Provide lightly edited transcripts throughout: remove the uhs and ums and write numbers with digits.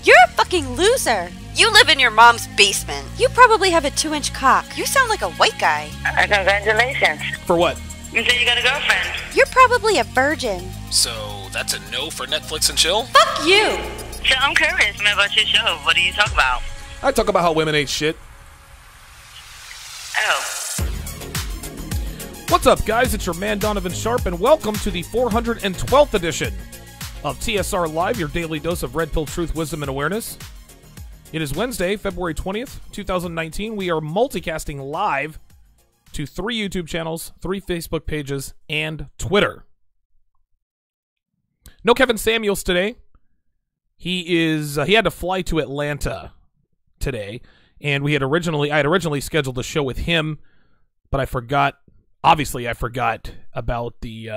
You're a fucking loser. You live in your mom's basement. You probably have a 2-inch cock. You sound like a white guy. Congratulations. For what? You said you got a girlfriend. You're probably a virgin. So that's a no for Netflix and chill? Fuck you. So I'm curious about your show. What do you talk about? I talk about how women ain't shit. Oh. What's up, guys? It's your man, Donovan Sharpe, and welcome to the 412th edition of TSR Live, your daily dose of red pill truth, wisdom, and awareness. It is Wednesday, February 20th, 2019. We are multicasting live to 3 YouTube channels, 3 Facebook pages, and Twitter. No Kevin Samuels today. He had to fly to Atlanta today, and I had originally scheduled a show with him, but I forgot. Obviously, I forgot about the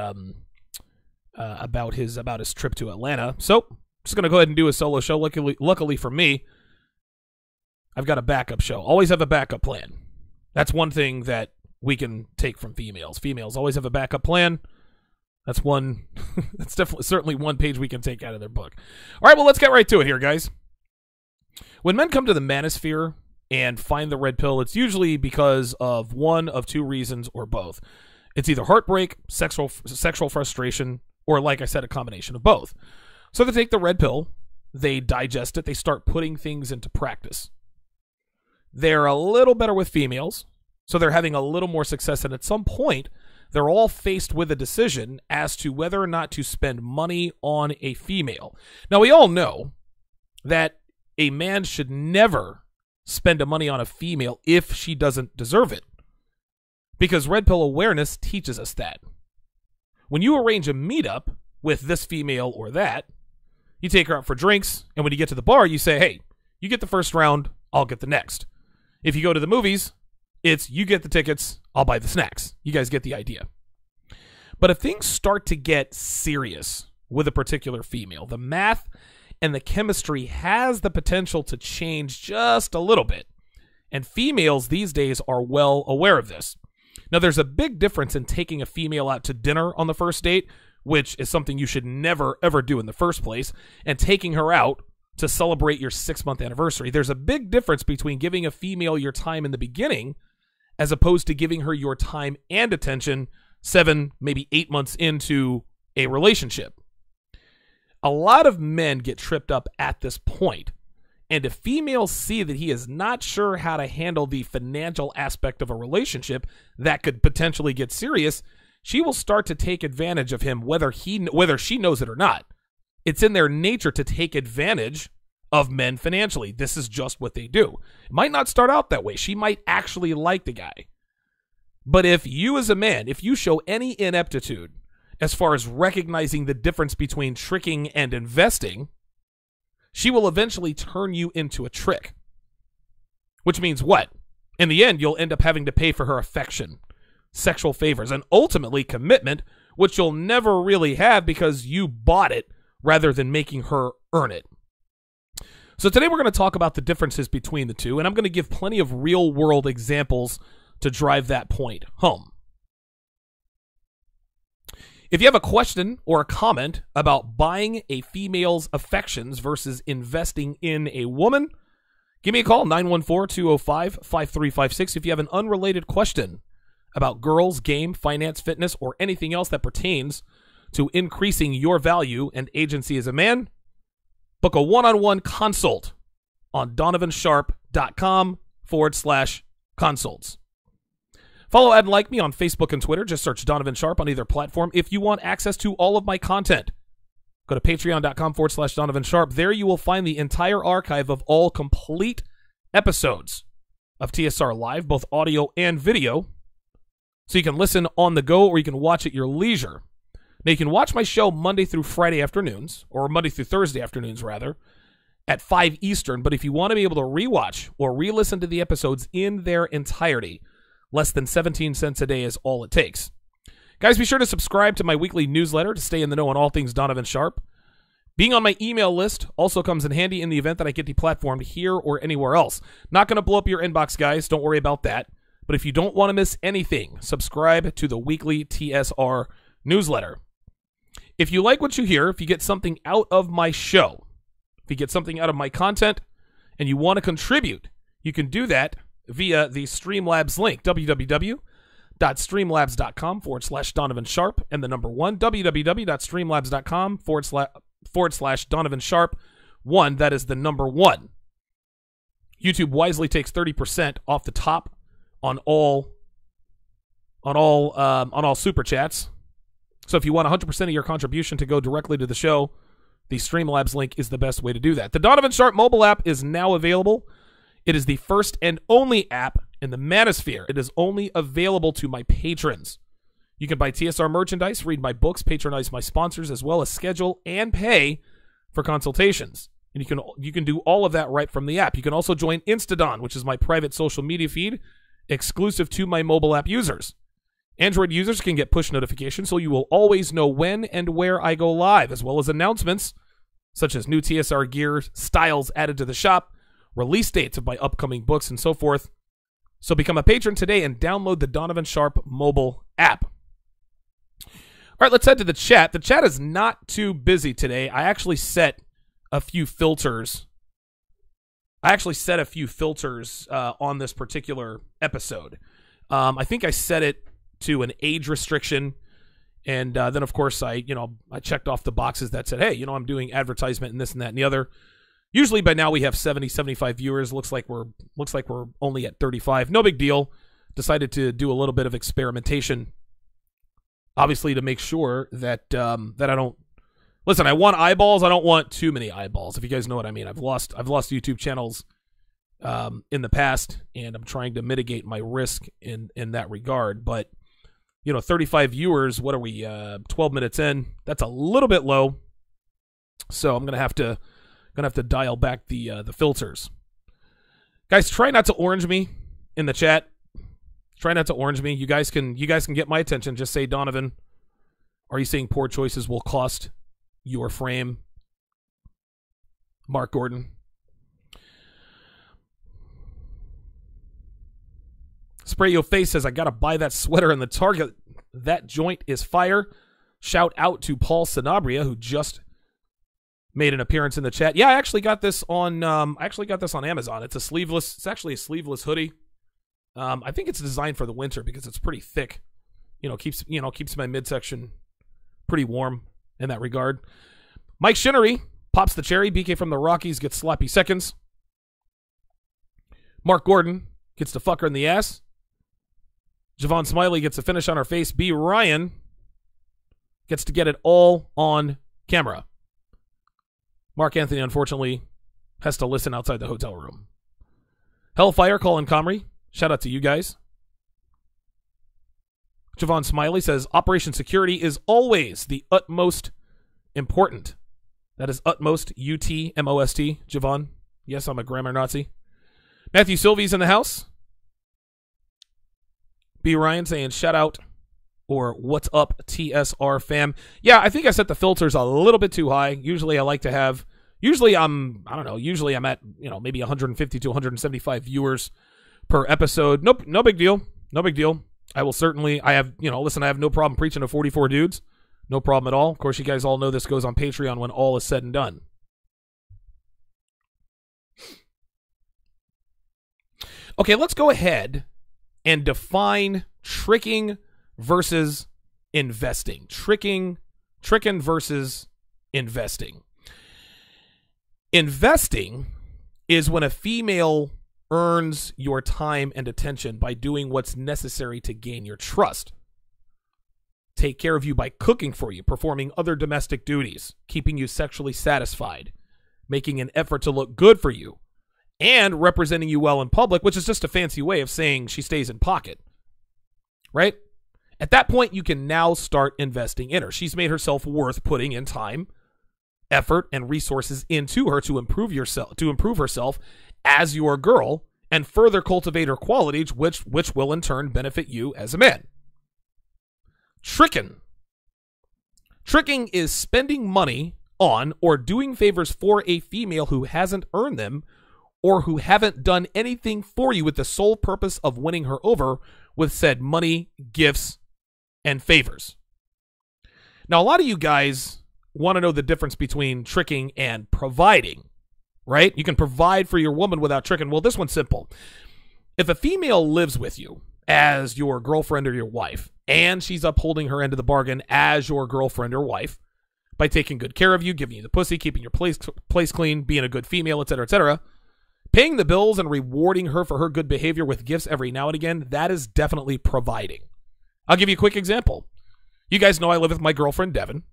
about his trip to Atlanta. So, I'm just gonna go ahead and do a solo show. Luckily for me, I've got a backup show. Always have a backup plan. That's one thing that we can take from females. Females always have a backup plan. That's one. That's certainly one page we can take out of their book. All right, well, let's get right to it here, guys. When men come to the manosphere and find the red pill, it's usually because of one of two reasons or both. It's either heartbreak, sexual frustration, or, like I said, a combination of both. So they take the red pill, they digest it, they start putting things into practice. They're a little better with females, so they're having a little more success, and at some point, they're all faced with a decision as to whether or not to spend money on a female. Now, we all know that a man should never spend money on a female if she doesn't deserve it, because red pill awareness teaches us that. When you arrange a meetup with this female or that, you take her out for drinks, and when you get to the bar, you say, hey, you get the first round, I'll get the next. If you go to the movies, it's you get the tickets, I'll buy the snacks. You guys get the idea. But if things start to get serious with a particular female, the math and the chemistry has the potential to change just a little bit. And females these days are well aware of this. Now, there's a big difference in taking a female out to dinner on the first date, which is something you should never, ever do in the first place, and taking her out to celebrate your 6-month anniversary. There's a big difference between giving a female your time in the beginning as opposed to giving her your time and attention 7, maybe 8 months into a relationship. A lot of men get tripped up at this point, and if females see that he is not sure how to handle the financial aspect of a relationship that could potentially get serious, she will start to take advantage of him whether she knows it or not. It's in their nature to take advantage of men financially. This is just what they do. It might not start out that way. She might actually like the guy. But if you as a man, if you show any ineptitude as far as recognizing the difference between tricking and investing, she will eventually turn you into a trick. Which means what? In the end, you'll end up having to pay for her affection, sexual favors, and ultimately commitment, which you'll never really have because you bought it rather than making her earn it. So today we're going to talk about the differences between the two, and I'm going to give plenty of real-world examples to drive that point home. If you have a question or a comment about buying a female's affections versus investing in a woman, give me a call, 914-205-5356. If you have an unrelated question about girls, game, finance, fitness, or anything else that pertains to increasing your value and agency as a man, book a one-on-one consult on donovansharpe.com/consults. Follow and like me on Facebook and Twitter. Just search Donovan Sharpe on either platform. If you want access to all of my content, go to patreon.com/Donovan Sharpe. There you will find the entire archive of all complete episodes of TSR Live, both audio and video. So you can listen on the go or you can watch at your leisure. Now, you can watch my show Monday through Friday afternoons, or Monday through Thursday afternoons, rather, at 5 Eastern. But if you want to be able to rewatch or re-listen to the episodes in their entirety, less than 17 cents a day is all it takes. Guys, be sure to subscribe to my weekly newsletter to stay in the know on all things Donovan Sharpe. Being on my email list also comes in handy in the event that I get deplatformed here or anywhere else. Not going to blow up your inbox, guys. Don't worry about that. But if you don't want to miss anything, subscribe to the weekly TSR newsletter. If you like what you hear, if you get something out of my show, if you get something out of my content, and you want to contribute, you can do that via the Streamlabs link, www.streamlabs.com/Donovan Sharpe, and the number 1, www.streamlabs.com/Donovan Sharpe 1. That is the number 1. YouTube wisely takes 30% off the top on all super chats. So if you want 100% of your contribution to go directly to the show, the Streamlabs link is the best way to do that. The Donovan Sharpe mobile app is now available. It is the first and only app in the manosphere. It is only available to my patrons. You can buy TSR merchandise, read my books, patronize my sponsors, as well as schedule and pay for consultations. And you can do all of that right from the app. You can also join Instadon, which is my private social media feed, exclusive to my mobile app users. Android users can get push notifications, so you will always know when and where I go live, as well as announcements such as new TSR gear, styles added to the shop, release dates of my upcoming books, and so forth. So become a patron today and download the Donovan Sharpe mobile app. All right, let's head to the chat. The chat is not too busy today. I actually set a few filters. On this particular episode. I think I set it to an age restriction. And then, of course, I checked off the boxes that said, hey, I'm doing advertisement and this and that and the other. Usually by now we have 70, 75 viewers. Looks like we're only at 35. No big deal. Decided to do a little bit of experimentation, obviously, to make sure that that I don't listen. I want eyeballs. I don't want too many eyeballs. If you guys know what I mean. I've lost YouTube channels in the past, and I'm trying to mitigate my risk in that regard. But 35 viewers. What are we? 12 minutes in. That's a little bit low. So I'm gonna have to dial back the filters. Guys, try not to orange me in the chat. Try not to orange me. You guys can get my attention. Just say, Donovan, are you saying poor choices will cost your frame? Mark Gordon. Spray Your Face says, I gotta buy that sweater in the Target. That joint is fire. Shout out to Paul Sanabria, who just made an appearance in the chat. Yeah, I actually got this on Amazon. It's actually a sleeveless hoodie. I think it's designed for the winter because it's pretty thick. Keeps my midsection pretty warm in that regard. Mike Shinnery pops the cherry. BK from the Rockies gets sloppy seconds. Mark Gordon gets to fuck her in the ass. Javon Smiley gets a finish on her face. B. Ryan gets to get it all on camera. Mark Anthony, unfortunately, has to listen outside the hotel room. Hellfire, Colin Comrie. Shout out to you guys. Javon Smiley says, Operation Security is always the utmost important. That is utmost, U-T-M-O-S-T. Javon. Yes, I'm a grammar Nazi. Matthew Sylvie's in the house. B. Ryan saying, shout out, or what's up, TSR fam. Yeah, I think I set the filters a little bit too high. Usually I'm at, maybe 150 to 175 viewers per episode. Nope, no big deal. No big deal. I have no problem preaching to 44 dudes. No problem at all. Of course, you guys all know this goes on Patreon when all is said and done. Okay, let's go ahead and define tricking versus investing. Tricking versus investing. Investing is when a female earns your time and attention by doing what's necessary to gain your trust. Take care of you by cooking for you, performing other domestic duties, keeping you sexually satisfied, making an effort to look good for you, and representing you well in public, which is just a fancy way of saying she stays in pocket. Right? At that point, you can now start investing in her. She's made herself worth putting in time, effort, and resources into her to improve herself as your girl and further cultivate her qualities, which will in turn benefit you as a man. Tricking is spending money on or doing favors for a female who hasn't earned them or who haven't done anything for you with the sole purpose of winning her over with said money, gifts, and favors. Now, a lot of you guys want to know the difference between tricking and providing, right? You can provide for your woman without tricking. Well, this one's simple. If a female lives with you as your girlfriend or your wife, and she's upholding her end of the bargain as your girlfriend or wife by taking good care of you, giving you the pussy, keeping your place clean, being a good female, etc., paying the bills and rewarding her for her good behavior with gifts every now and again, that is definitely providing. I'll give you a quick example. You guys know I live with my girlfriend, Devin.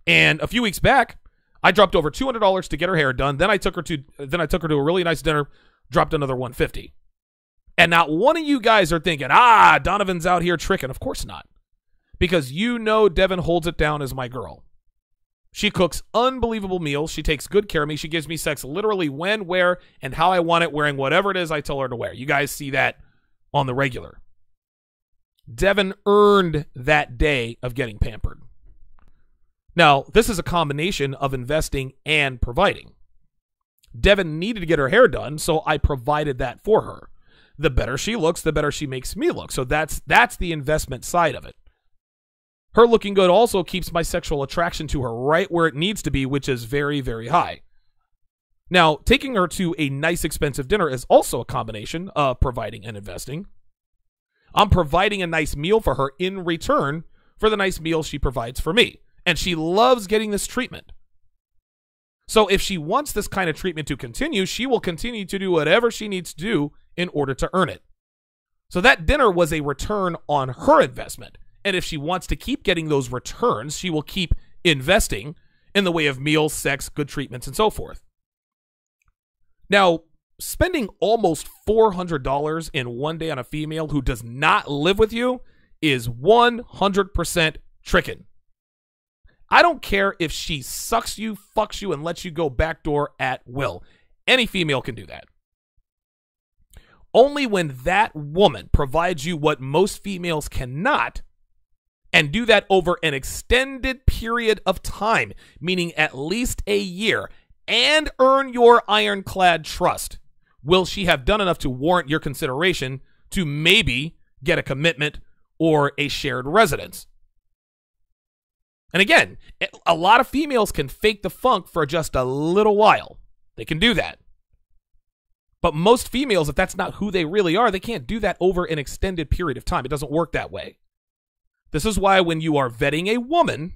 And a few weeks back, I dropped over $200 to get her hair done. Then I took her to a really nice dinner, dropped another $150. And not one of you guys are thinking, Donovan's out here tricking. Of course not. Because Devin holds it down as my girl. She cooks unbelievable meals. She takes good care of me. She gives me sex literally when, where, and how I want it, wearing whatever it is I tell her to wear. You guys see that on the regular. Devin earned that day of getting pampered. Now, this is a combination of investing and providing. Devin needed to get her hair done, so I provided that for her. The better she looks, the better she makes me look. So that's the investment side of it. Her looking good also keeps my sexual attraction to her right where it needs to be, which is very, very high. Now, taking her to a nice, expensive dinner is also a combination of providing and investing. I'm providing a nice meal for her in return for the nice meal she provides for me. And she loves getting this treatment. So if she wants this kind of treatment to continue, she will continue to do whatever she needs to do in order to earn it. So that dinner was a return on her investment. And if she wants to keep getting those returns, she will keep investing in the way of meals, sex, good treatments, and so forth. Now, spending almost $400 in one day on a female who does not live with you is 100% tricking. I don't care if she sucks you, fucks you, and lets you go backdoor at will. Any female can do that. Only when that woman provides you what most females cannot, and do that over an extended period of time, meaning at least a year, and earn your ironclad trust, will she have done enough to warrant your consideration to maybe get a commitment or a shared residence. And again, a lot of females can fake the funk for just a little while. They can do that. But most females, if that's not who they really are, they can't do that over an extended period of time. It doesn't work that way. This is why when you are vetting a woman,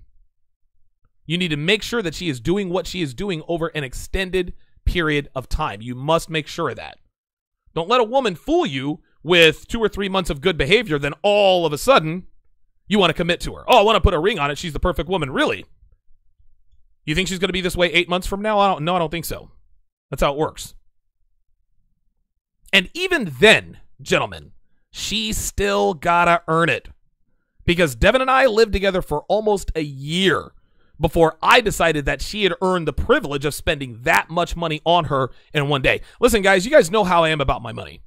you need to make sure that she is doing what she is doing over an extended period of time. You must make sure of that. Don't let a woman fool you with 2 or 3 months of good behavior, then all of a sudden, you want to commit to her. Oh, I want to put a ring on it. She's the perfect woman. Really? You think she's going to be this way 8 months from now? I don't think so. That's how it works. And even then, gentlemen, she's still gotta earn it. Because Devin and I lived together for almost a year before I decided that she had earned the privilege of spending that much money on her in one day. Listen, guys, you guys know how I am about my money.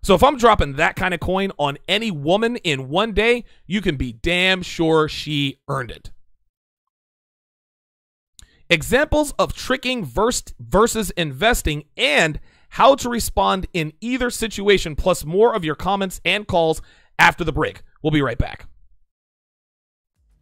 So if I'm dropping that kind of coin on any woman in one day, you can be damn sure she earned it. Examples of tricking versus investing and how to respond in either situation, plus more of your comments and calls after the break. We'll be right back.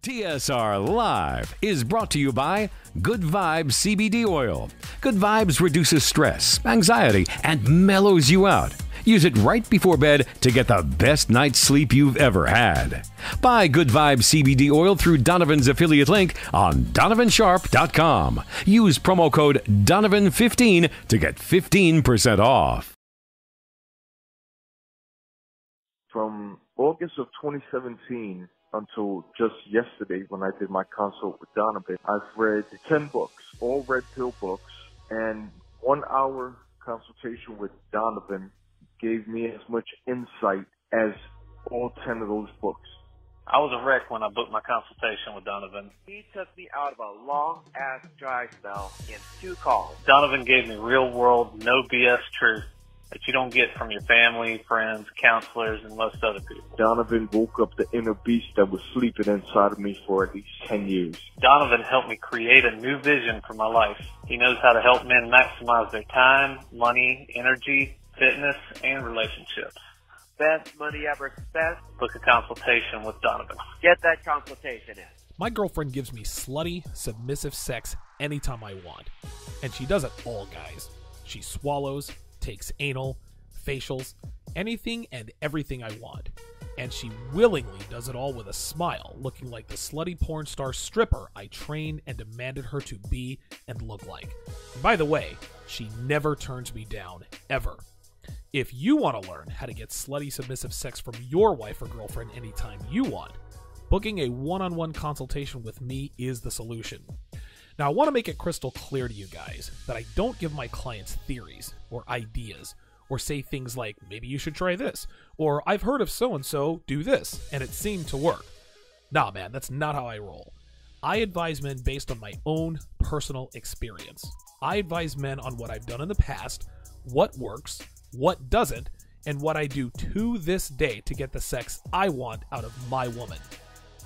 TSR Live is brought to you by Good Vibes CBD Oil. Good Vibes reduces stress, anxiety, and mellows you out. Use it right before bed to get the best night's sleep you've ever had. Buy Good Vibes CBD Oil through Donovan's affiliate link on DonovanSharpe.com. Use promo code Donovan15 to get 15% off. From August of 2017 until just yesterday when I did my consult with Donovan, I've read 10 books, all red pill books, and 1 hour consultation with Donovan gave me as much insight as all 10 of those books. I was a wreck when I booked my consultation with Donovan. He took me out of a long-ass dry spell in 2 calls. Donovan gave me real-world, no BS truth that you don't get from your family, friends, counselors, and most other people. Donovan woke up the inner beast that was sleeping inside of me for at least 10 years. Donovan helped me create a new vision for my life. He knows how to help men maximize their time, money, energy, fitness, and relationships. Best money ever spent. Book a consultation with Donovan. Get that consultation in. My girlfriend gives me slutty, submissive sex anytime I want. And she does it all, guys. She swallows, takes anal, facials, anything and everything I want. And she willingly does it all with a smile, looking like the slutty porn star stripper I trained and demanded her to be and look like. And by the way, she never turns me down, ever. If you want to learn how to get slutty submissive sex from your wife or girlfriend anytime you want, booking a one-on-one consultation with me is the solution. Now, I want to make it crystal clear to you guys that I don't give my clients theories or ideas or say things like, maybe you should try this, or I've heard of so-and-so do this, and it seemed to work. Nah, man, that's not how I roll. I advise men based on my own personal experience. I advise men on what I've done in the past, what works, what doesn't, and what I do to this day to get the sex I want out of my woman.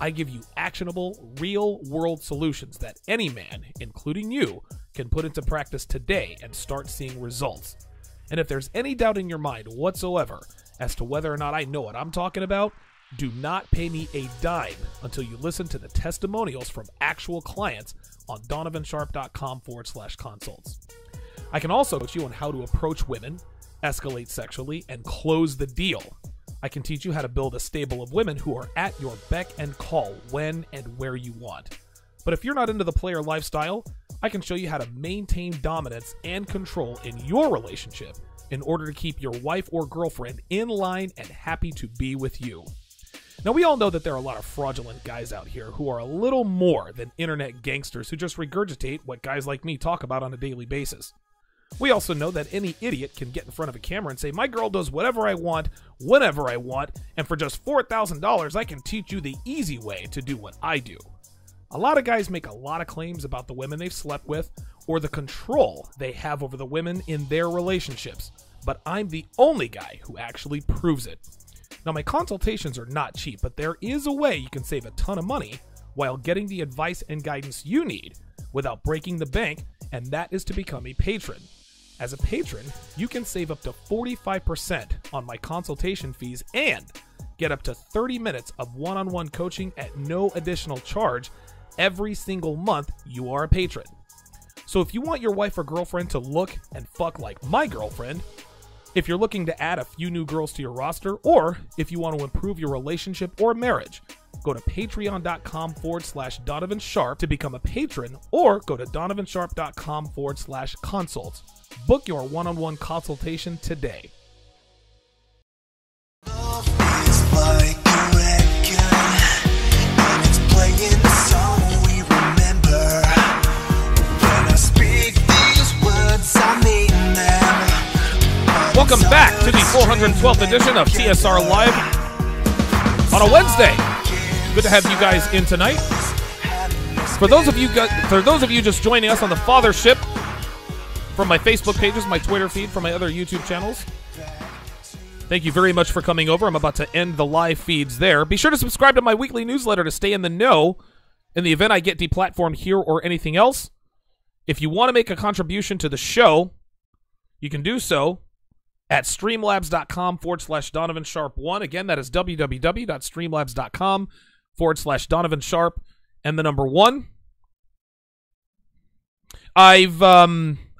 I give you actionable, real-world solutions that any man, including you, can put into practice today and start seeing results. And if there's any doubt in your mind whatsoever as to whether or not I know what I'm talking about, do not pay me a dime until you listen to the testimonials from actual clients on DonovanSharpe.com/consults. I can also coach you on how to approach women, escalate sexually, and close the deal. I can teach you how to build a stable of women who are at your beck and call when and where you want. But if you're not into the player lifestyle, I can show you how to maintain dominance and control in your relationship in order to keep your wife or girlfriend in line and happy to be with you. Now, we all know that there are a lot of fraudulent guys out here who are a little more than internet gangsters who just regurgitate what guys like me talk about on a daily basis. We also know that any idiot can get in front of a camera and say, my girl does whatever I want, whenever I want, and for just $4,000, I can teach you the easy way to do what I do. A lot of guys make a lot of claims about the women they've slept with or the control they have over the women in their relationships, but I'm the only guy who actually proves it. Now, my consultations are not cheap, but there is a way you can save a ton of money while getting the advice and guidance you need without breaking the bank, and that is to become a patron. As a patron, you can save up to 45% on my consultation fees and get up to 30 minutes of one-on-one coaching at no additional charge every single month you are a patron. So if you want your wife or girlfriend to look and fuck like my girlfriend, if you're looking to add a few new girls to your roster, or if you want to improve your relationship or marriage, go to patreon.com/Donovan Sharpe to become a patron, or go to donovansharpe.com/consults. Book your one-on-one consultation today. Welcome back to the 412th edition of TSR Live on a Wednesday. Good to have you guys in tonight. For those of you just joining us on the Fathership, from my Facebook pages, my Twitter feed, from my other YouTube channels, thank you very much for coming over. I'm about to end the live feeds there. Be sure to subscribe to my weekly newsletter to stay in the know in the event I get deplatformed here or anything else. If you want to make a contribution to the show, you can do so at streamlabs.com/Donovan Sharpe 1. Again, that is www.streamlabs.com/Donovan Sharpe and the number 1. I've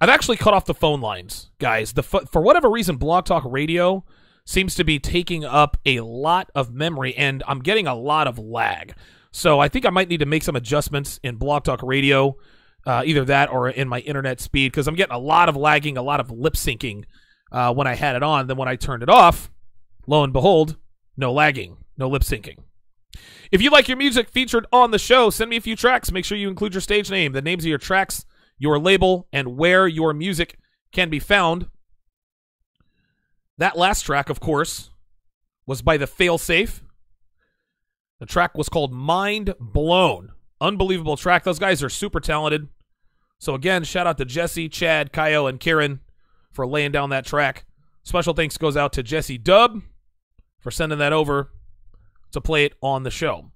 actually cut off the phone lines, guys. For whatever reason, Blog Talk Radio seems to be taking up a lot of memory, and I'm getting a lot of lag. So I think I might need to make some adjustments in Blog Talk Radio, either that or in my internet speed, because I'm getting a lot of lagging, a lot of lip syncing when I had it on. Then when I turned it off, lo and behold, no lagging, no lip syncing. If you like your music featured on the show, send me a few tracks. Make sure you include your stage name, the names of your tracks, your label, and where your music can be found. That last track, of course, was by the Failsafe. The track was called Mind Blown. Unbelievable track. Those guys are super talented. So again, shout out to Jesse, Chad, Kaio, and Kieran for laying down that track. Special thanks goes out to Jesse Dub for sending that over to play it on the show.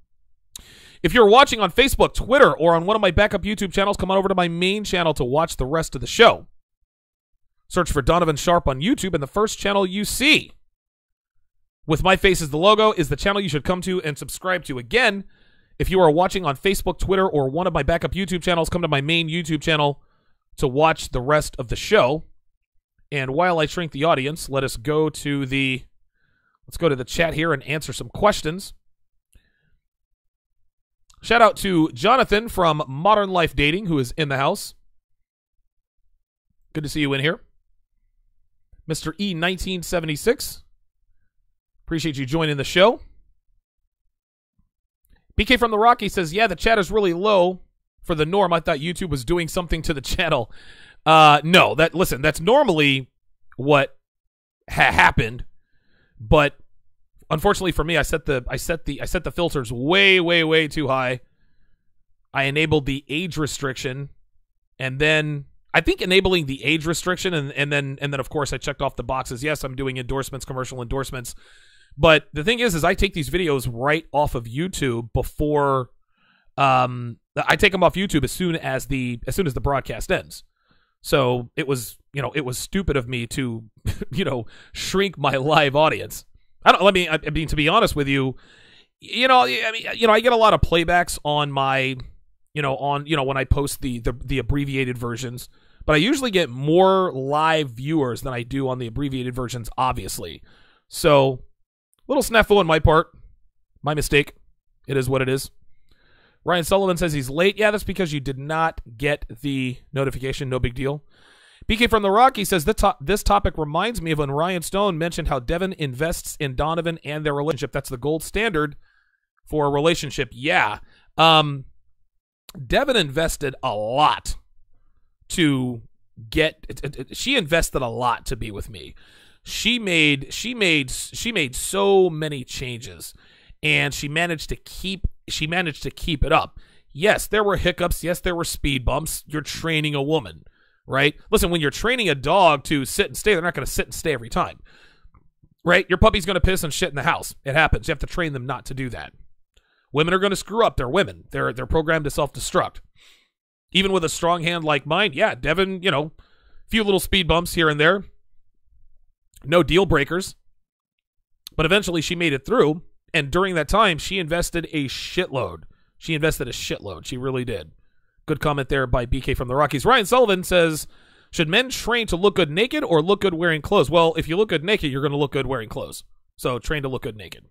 If you're watching on Facebook, Twitter, or on one of my backup YouTube channels, come on over to my main channel to watch the rest of the show. Search for Donovan Sharpe on YouTube, and the first channel you see with my face as the logo is the channel you should come to and subscribe to. Again, if you are watching on Facebook, Twitter, or one of my backup YouTube channels, come to my main YouTube channel to watch the rest of the show. And while I shrink the audience, let's go to the chat here and answer some questions. Shout out to Jonathan from Modern Life Dating, who is in the house. Good to see you in here. Mr. E1976, appreciate you joining the show. BK from the Rocky says, yeah, the chat is really low for the norm. I thought YouTube was doing something to the channel. No, that's normally what happened, but unfortunately for me, I set the filters way too high. I enabled the age restriction, and then I think enabling the age restriction, and then of course I checked off the boxes. Yes, I'm doing endorsements, commercial endorsements. But the thing is I take these videos right off of YouTube before I take them off YouTube as soon as the broadcast ends. So it was stupid of me to shrink my live audience. I mean, to be honest with you, I get a lot of playbacks on my, when I post the abbreviated versions, but I usually get more live viewers than I do on the abbreviated versions, obviously. So Little snafu on my part. My mistake. It is what it is. Ryan Sullivan says he's late. Yeah, that's because you did not get the notification. No big deal. BK from the Rocky says this topic reminds me of when Ryan Stone mentioned how Devin invests in Donovan and their relationship. That's the gold standard for a relationship. Yeah. Devin invested a lot to get she invested a lot to be with me. She made so many changes, and she managed to keep it up. Yes, there were hiccups. Yes, there were speed bumps. You're training a woman, right? Listen, when you're training a dog to sit and stay, they're not going to sit and stay every time, right? Your puppy's going to piss and shit in the house. It happens. You have to train them not to do that. Women are going to screw up. They're women. They're programmed to self-destruct. Even with a strong hand like mine, yeah, Devin, a few little speed bumps here and there. No deal breakers. But eventually she made it through, and during that time, she invested a shitload. She really did. Good comment there by BK from the Rockies. Ryan Sullivan says, should men train to look good naked or look good wearing clothes? Well, if you look good naked, you're going to look good wearing clothes. So train to look good naked.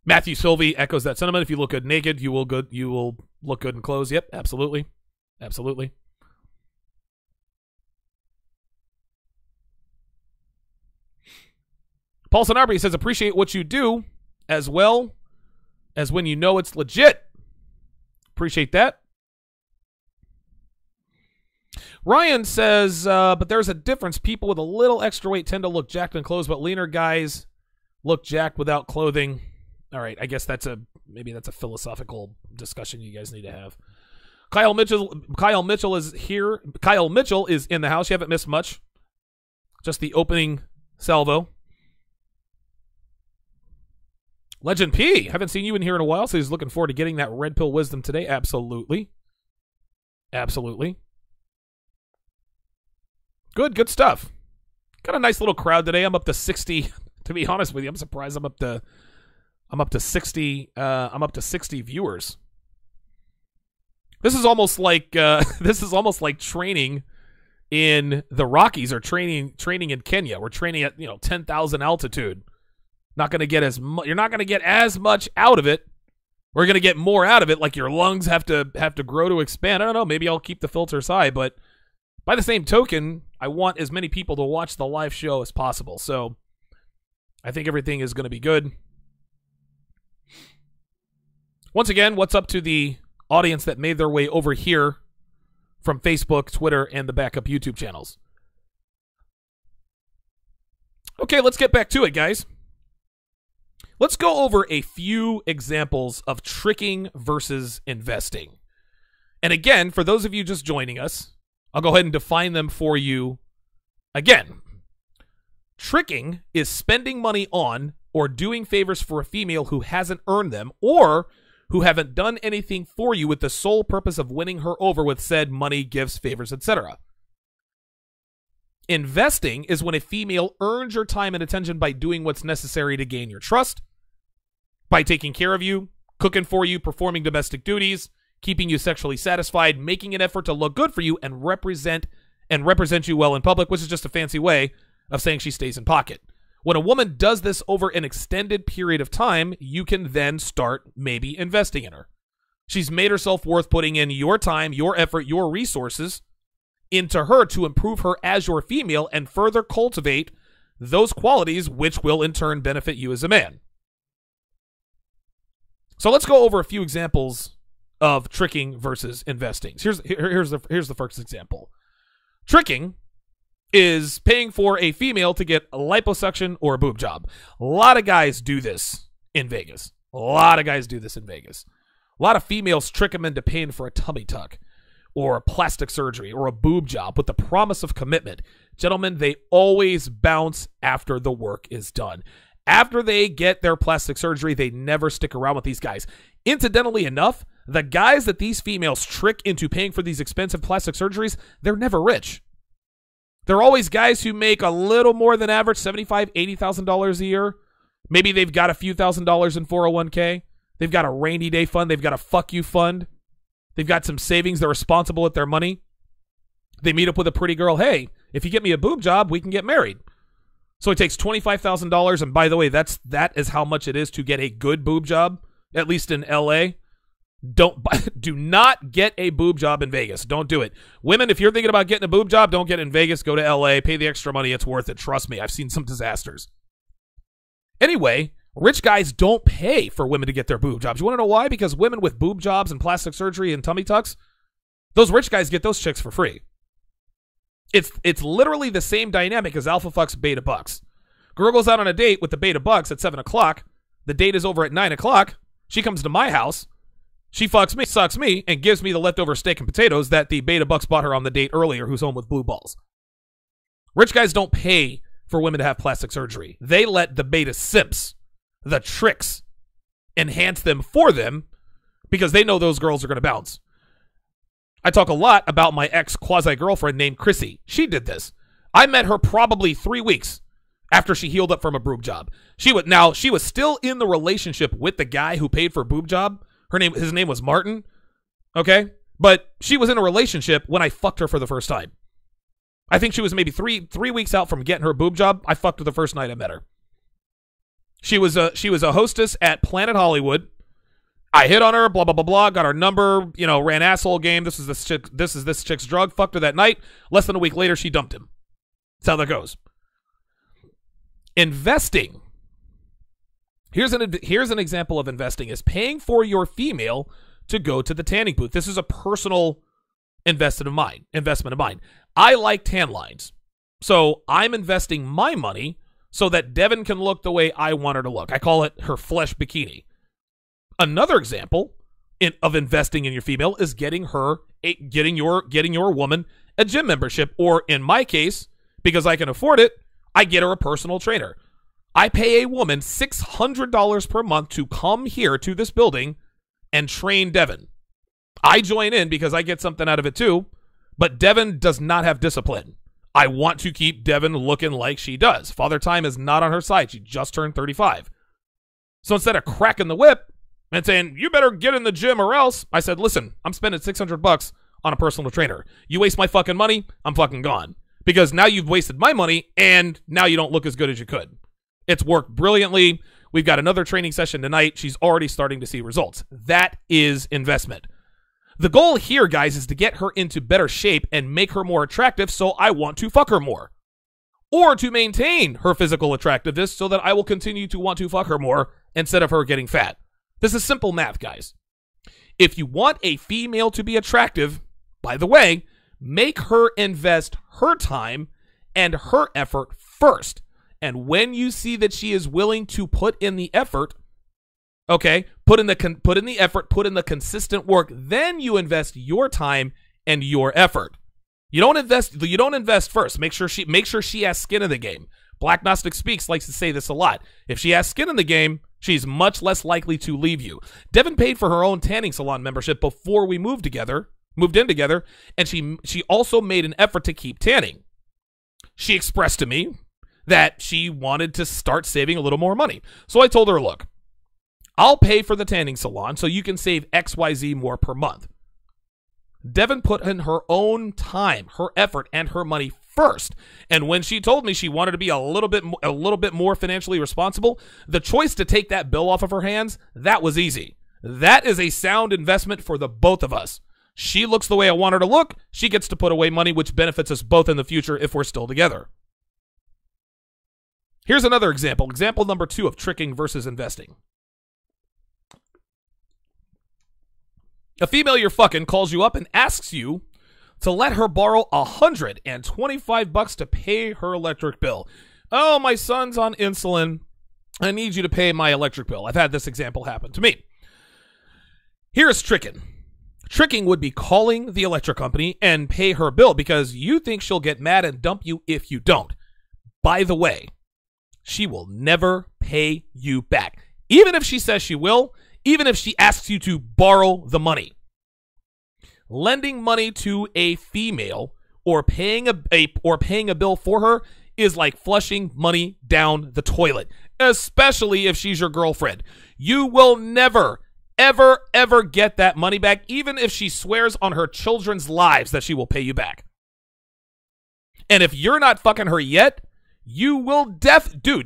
Matthew Sylvie echoes that sentiment. If you look good naked, you will look good in clothes. Yep, absolutely. Absolutely. Paul Sanabri says, appreciate what you do as well as when you know it's legit. Appreciate that. Ryan says, but there's a difference. People with a little extra weight tend to look jacked in clothes, but leaner guys look jacked without clothing. All right, I guess maybe that's a philosophical discussion you guys need to have. Kyle Mitchell is here. Kyle Mitchell is in the house. You haven't missed much. Just the opening salvo. Legend P, haven't seen you in here in a while, so he's looking forward to getting that red pill wisdom today. Absolutely. Absolutely. Good stuff. Got a nice little crowd today. I'm up to 60. To be honest with you, I'm surprised I'm up to 60. I'm up to 60 viewers. This is almost like training in the Rockies or training in Kenya. We're training at 10,000 altitude. Not going to get you're not going to get as much out of it. We're going to get more out of it. Like your lungs have to grow to expand. I don't know. Maybe I'll keep the filters high, but by the same token, I want as many people to watch the live show as possible. So I think everything is going to be good. Once again, what's up to the audience that made their way over here from Facebook, Twitter, and the backup YouTube channels? Okay, let's get back to it, guys. Let's go over a few examples of tricking versus investing. And again, for those of you just joining us, I'll go ahead and define them for you again. Tricking is spending money on or doing favors for a female who hasn't earned them or who haven't done anything for you with the sole purpose of winning her over with said money, gifts, favors, etc. Investing is when a female earns your time and attention by doing what's necessary to gain your trust, by taking care of you, cooking for you, performing domestic duties, keeping you sexually satisfied, making an effort to look good for you and represent you well in public, which is just a fancy way of saying she stays in pocket. When a woman does this over an extended period of time, you can then start maybe investing in her. She's made herself worth putting in your time, your effort, your resources into her to improve her as your female and further cultivate those qualities which will in turn benefit you as a man. So let's go over a few examples of tricking versus investing. Here's the first example. Tricking is paying for a female to get a liposuction or a boob job. A lot of guys do this in Vegas. A lot of females trick them into paying for a tummy tuck or plastic surgery or a boob job with the promise of commitment. Gentlemen, they always bounce after the work is done. After they get their plastic surgery, they never stick around with these guys. Incidentally enough, the guys that these females trick into paying for these expensive plastic surgeries, they're never rich. They're always guys who make a little more than average, $75,000, $80,000 a year. Maybe they've got a few $1,000s in 401k. They've got a rainy day fund. They've got a fuck you fund. They've got some savings. They're responsible with their money. They meet up with a pretty girl. Hey, if you get me a boob job, we can get married. So he takes $25,000, and by the way, that is how much it is to get a good boob job, at least in LA. Do not get a boob job in Vegas. Don't do it. Women, if you're thinking about getting a boob job, don't get it in Vegas. Go to LA, pay the extra money. It's worth it. Trust me, I've seen some disasters. Anyway, rich guys don't pay for women to get their boob jobs. You want to know why? Because women with boob jobs and plastic surgery and tummy tucks, those rich guys get those chicks for free. It's literally the same dynamic as alpha fucks beta bucks. Girl goes out on a date with the beta bucks at 7 o'clock. The date is over at 9 o'clock. She comes to my house. She fucks me, sucks me, and gives me the leftover steak and potatoes that the beta bucks bought her on the date earlier, who's home with blue balls. Rich guys don't pay for women to have plastic surgery. They let the beta simps, the tricks, enhance them for them because they know those girls are going to bounce. I talk a lot about my ex-quasi-girlfriend named Chrissy. She did this. I met her probably 3 weeks after she healed up from a boob job. She was still in the relationship with the guy who paid for a boob job. His name was Martin. Okay? But she was in a relationship when I fucked her for the first time. I think she was maybe three weeks out from getting her boob job. I fucked her the first night I met her. She was a hostess at Planet Hollywood. I hit on her, blah, blah, blah, blah, got her number, ran asshole game. This is this chick's drug. Fucked her that night. Less than a week later, she dumped him. That's how that goes. Investing. Here's an example of investing is paying for your female to go to the tanning booth. This is a personal investment of mine. I like tan lines. So I'm investing my money so that Devin can look the way I want her to look. I call it her flesh bikini. Another example of investing in your female is getting your woman a gym membership, or in my case, because I can afford it, I get her a personal trainer. I pay a woman $600 per month to come here to this building and train Devin. I join in because I get something out of it too, but Devin does not have discipline. I want to keep Devin looking like she does. Father Time is not on her side. She just turned 35. So instead of cracking the whip and saying, you better get in the gym or else, I said, listen, I'm spending $600 on a personal trainer. You waste my fucking money, I'm fucking gone. Because now you've wasted my money and now you don't look as good as you could. It's worked brilliantly. We've got another training session tonight. She's already starting to see results. That is investment. The goal here, guys, is to get her into better shape and make her more attractive, so I want to fuck her more. Or to maintain her physical attractiveness so that I will continue to want to fuck her more instead of her getting fat. This is simple math, guys. If you want a female to be attractive, by the way, make her invest her time and her effort first. And when you see that she is willing to put in the effort, okay, put in the effort, put in the consistent work, then you invest your time and your effort. You don't invest first. Make sure she has skin in the game. Black Gnostic Speaks likes to say this a lot. If she has skin in the game, she's much less likely to leave you. Devin paid for her own tanning salon membership before we moved in together, and she also made an effort to keep tanning. She expressed to me that she wanted to start saving a little more money. So I told her, look, I'll pay for the tanning salon so you can save XYZ more per month. Devin put in her own time, her effort, and her money first. And when she told me she wanted to be a little bit more financially responsible, the choice to take that bill off of her hands, that was easy. That is a sound investment for the both of us. She looks the way I want her to look. She gets to put away money, which benefits us both in the future if we're still together. Here's another example. Example number 2 of tricking versus investing. A female you're fucking calls you up and asks you to let her borrow $125 to pay her electric bill. Oh, my son's on insulin. I need you to pay my electric bill. I've had this example happen to me. Here's tricking. Tricking would be calling the electric company and pay her bill because you think she'll get mad and dump you if you don't. By the way, she will never pay you back. Even if she says she will, even if she asks you to borrow the money. Lending money to a female or paying a bill for her is like flushing money down the toilet, especially if she's your girlfriend. You will never, ever, ever get that money back, even if she swears on her children's lives that she will pay you back. And if you're not fucking her yet, You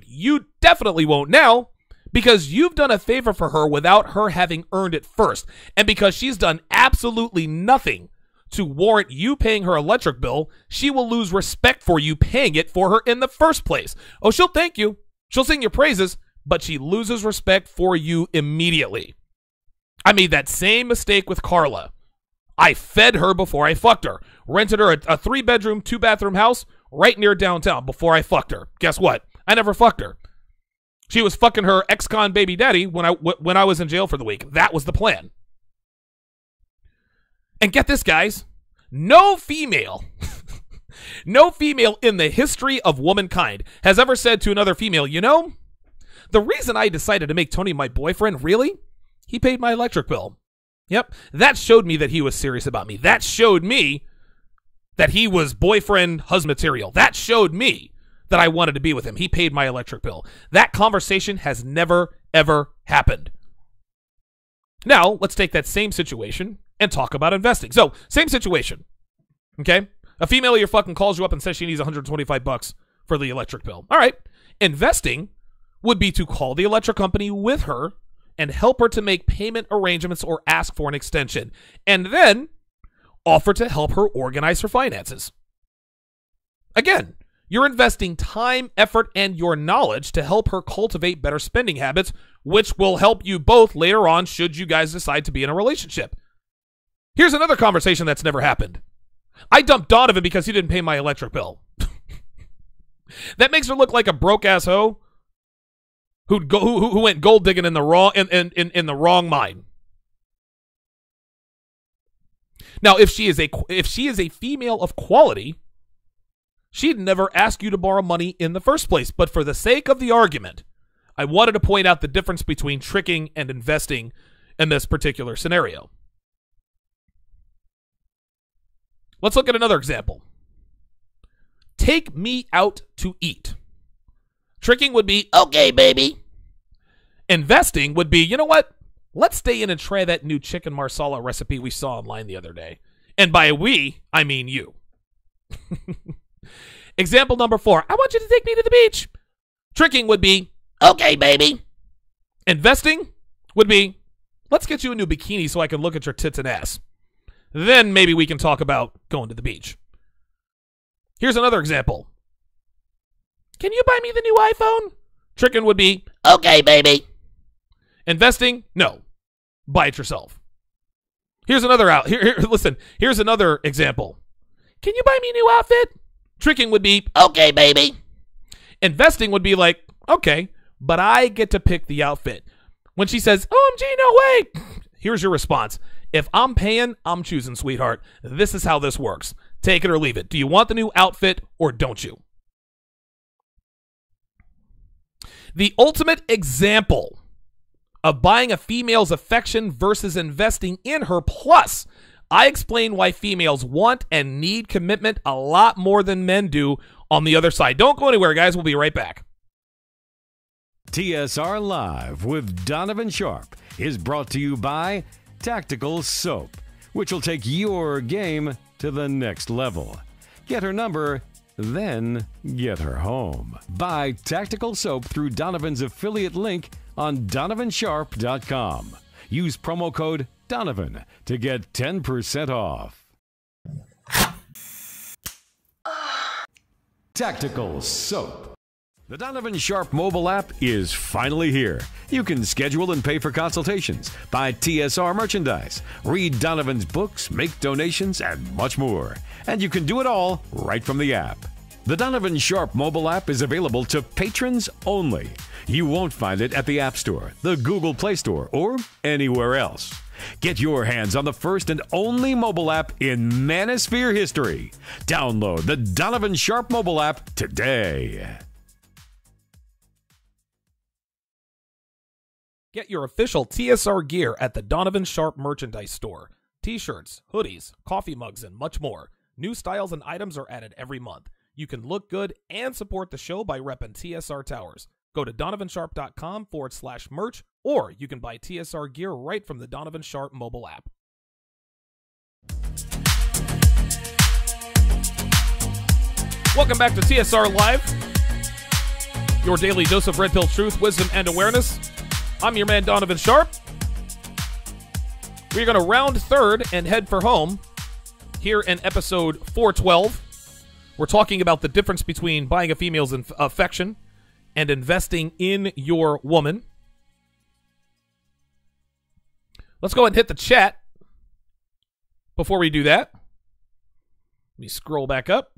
you definitely won't now, because you've done a favor for her without her having earned it first. And because she's done absolutely nothing to warrant you paying her electric bill, she will lose respect for you paying it for her in the first place. Oh, she'll thank you. She'll sing your praises, but she loses respect for you immediately. I made that same mistake with Carla. I fed her before I fucked her. Rented her a 3-bedroom, 2-bathroom house right near downtown before I fucked her. Guess what? I never fucked her. She was fucking her ex-con baby daddy when I was in jail for the week. That was the plan. And get this, guys. No female in the history of womankind has ever said to another female, you know, the reason I decided to make Tony my boyfriend, really? He paid my electric bill. Yep. That showed me that he was serious about me. That showed me that he was boyfriend, husband material. That showed me that I wanted to be with him. He paid my electric bill. That conversation has never, ever happened. Now, let's take that same situation and talk about investing. So, same situation. Okay? A female here fucking calls you up and says she needs $125 for the electric bill. All right. Investing would be to call the electric company with her and help her to make payment arrangements or ask for an extension, and then offer to help her organize her finances. Again, you're investing time, effort, and your knowledge to help her cultivate better spending habits, which will help you both later on should you guys decide to be in a relationship. Here's another conversation that's never happened. I dumped Donovan because he didn't pay my electric bill. That makes her look like a broke-ass hoe who went gold digging in the wrong mine. Now, if she is a female of quality, she'd never ask you to borrow money in the first place. But for the sake of the argument, I wanted to point out the difference between tricking and investing in this particular scenario. Let's look at another example. Take me out to eat. Tricking would be, okay, baby. Investing would be, you know what? Let's stay in and try that new chicken marsala recipe we saw online the other day. And by we, I mean you. Example number 4. I want you to take me to the beach. Tricking would be, okay, baby. Investing would be, let's get you a new bikini so I can look at your tits and ass. Then maybe we can talk about going to the beach. Here's another example. Can you buy me the new iPhone? Tricking would be, okay, baby. Investing? No. Buy it yourself. Here's another here's another example. Can you buy me a new outfit? Tricking would be, okay, baby. Investing would be like, okay, but I get to pick the outfit. When she says, OMG, no way. Here's your response. If I'm paying, I'm choosing, sweetheart. This is how this works. Take it or leave it. Do you want the new outfit or don't you? The ultimate example of buying a female's affection versus investing in her, plus I explain why females want and need commitment a lot more than men do on the other side. Don't go anywhere, guys. We'll be right back. TSR Live with Donovan Sharpe is brought to you by Tactical Soap, which will take your game to the next level. Get her number, then get her home. Buy Tactical Soap through Donovan's affiliate link on donovansharpe.com. Use promo code Donovan to get 10% off. Tactical Soap. The Donovan Sharpe mobile app is finally here. You can schedule and pay for consultations, buy TSR merchandise, read Donovan's books, make donations, and much more. And you can do it all right from the app. The Donovan Sharpe mobile app is available to patrons only. You won't find it at the App Store, the Google Play Store, or anywhere else. Get your hands on the first and only mobile app in Manosphere history. Download the Donovan Sharpe mobile app today. Get your official TSR gear at the Donovan Sharpe merchandise store. T-shirts, hoodies, coffee mugs, and much more. New styles and items are added every month. You can look good and support the show by repping TSR Towers. Go to donovansharpe.com/merch, or you can buy TSR gear right from the Donovan Sharpe mobile app. Welcome back to TSR Live. Your daily dose of red pill truth, wisdom, and awareness. I'm your man, Donovan Sharpe. We're going to round third and head for home here in episode 412. We're talking about the difference between buying a female's affection and investing in your woman. Let's go ahead and hit the chat. Before we do that, let me scroll back up.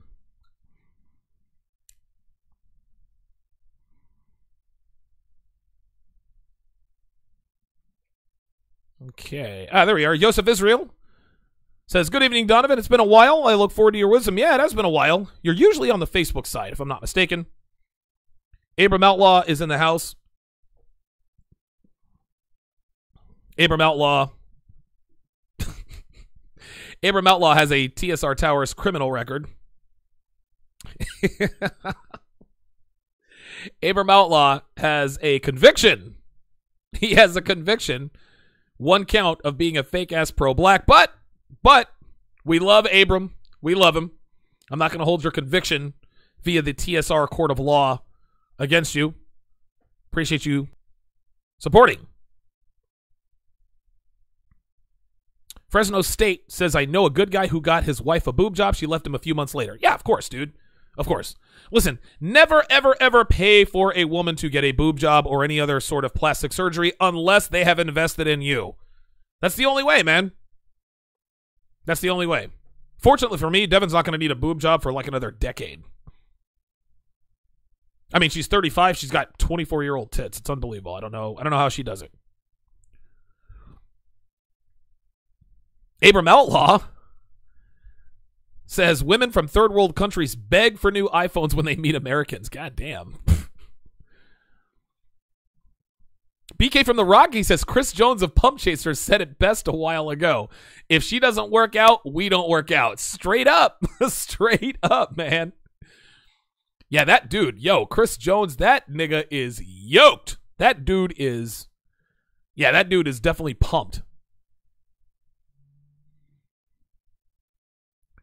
Okay. There we are. Yosef Israel says, good evening, Donovan. It's been a while. I look forward to your wisdom. Yeah, it has been a while. You're usually on the Facebook side, if I'm not mistaken. Abram Outlaw is in the house. Abram Outlaw. Abram Outlaw has a TSR Towers criminal record. Abram Outlaw has a conviction. He has a conviction. One count of being a fake-ass pro-black. But we love Abram. We love him. I'm not going to hold your conviction via the TSR court of law against you. Appreciate you supporting. Fresno State says, I know a good guy who got his wife a boob job. She left him a few months later. Yeah, of course, dude. Of course. Listen, never, ever, ever pay for a woman to get a boob job or any other sort of plastic surgery unless they have invested in you. That's the only way, man. That's the only way. Fortunately for me, Devin's not going to need a boob job for like another decade. I mean, she's 35. She's got 24-year-old tits. It's unbelievable. I don't know how she does it. Abram Outlaw says women from third world countries beg for new iPhones when they meet Americans. God damn. BK from the Rocky says Chris Jones of Pump Chasers said it best a while ago. If she doesn't work out, we don't work out. Straight up. Straight up, man. Yeah, that dude, Chris Jones, that nigga is yoked. That dude is definitely pumped.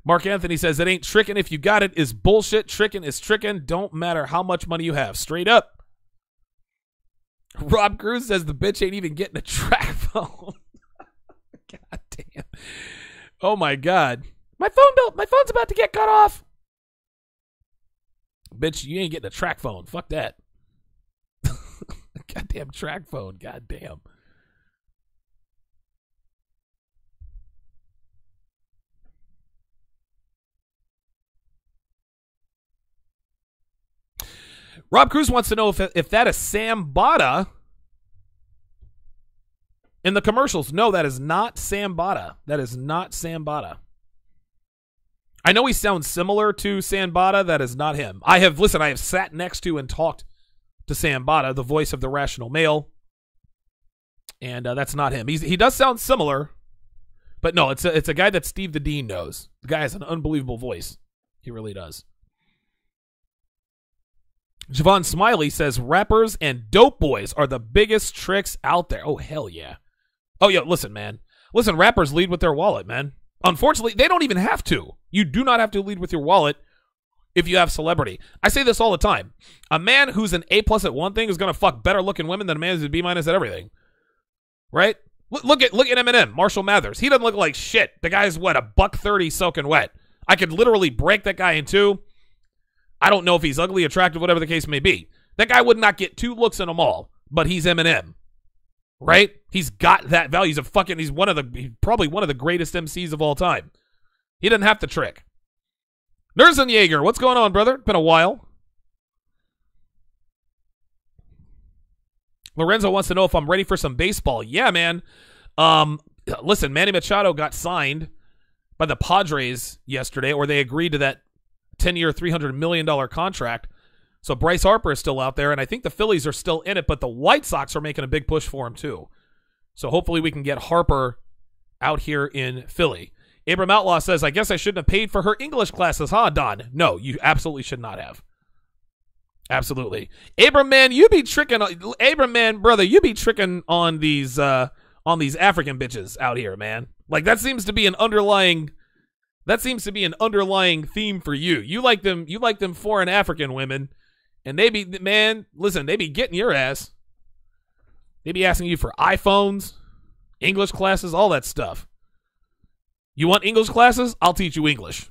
Mark Anthony says, it ain't trickin' if you got it is bullshit. Trickin' is trickin'. Don't matter how much money you have. Straight up. Rob Cruz says the bitch ain't even getting a track phone. God damn. Oh my God. My phone's about to get cut off. Bitch, you ain't getting a track phone. Fuck that. Goddamn track phone. Goddamn. Rob Cruz wants to know if that is Sam Bada in the commercials. No, that is not Sam Bada. That is not Sam Bada. I know he sounds similar to Sam Bada. That is not him. I have sat next to and talked to Sam Bada, the voice of the Rational Male, and that's not him. He does sound similar, but no, it's a guy that Steve the Dean knows. The guy has an unbelievable voice. He really does. Javon Smiley says rappers and dope boys are the biggest tricks out there. Oh, hell yeah. Oh, yeah, listen, man. Listen, rappers lead with their wallet, man. Unfortunately, they don't even have to. You do not have to lead with your wallet if you have celebrity. I say this all the time. A man who's an A+ at one thing is going to fuck better looking women than a man who's a B- at everything. Right? Look at Eminem, Marshall Mathers. He doesn't look like shit. The guy's, what, a $130 soaking wet. I could literally break that guy in two. I don't know if he's ugly, attractive, whatever the case may be. That guy would not get 2 looks in a mall, but he's Eminem, right? He's got that value. He's probably one of the greatest MCs of all time. He doesn't have to trick. Nerzenjaeger, what's going on, brother? Been a while. Lorenzo wants to know if I'm ready for some baseball. Yeah, man. Listen, Manny Machado got signed by the Padres yesterday, or they agreed to that 10-year, $300 million contract. So Bryce Harper is still out there, and I think the Phillies are still in it, but the White Sox are making a big push for him too. So hopefully we can get Harper out here in Philly. Abram Outlaw says, I guess I shouldn't have paid for her English classes, huh, Don? No, you absolutely should not have. Absolutely. Abram, man, you be tricking. Abram, man, brother, you be tricking on these African bitches out here, man. Like, that seems to be an underlying theme for you. You like them foreign African women, And they be, man, listen, they be getting your ass. They be asking you for iPhones, English classes, all that stuff. You want English classes? I'll teach you English.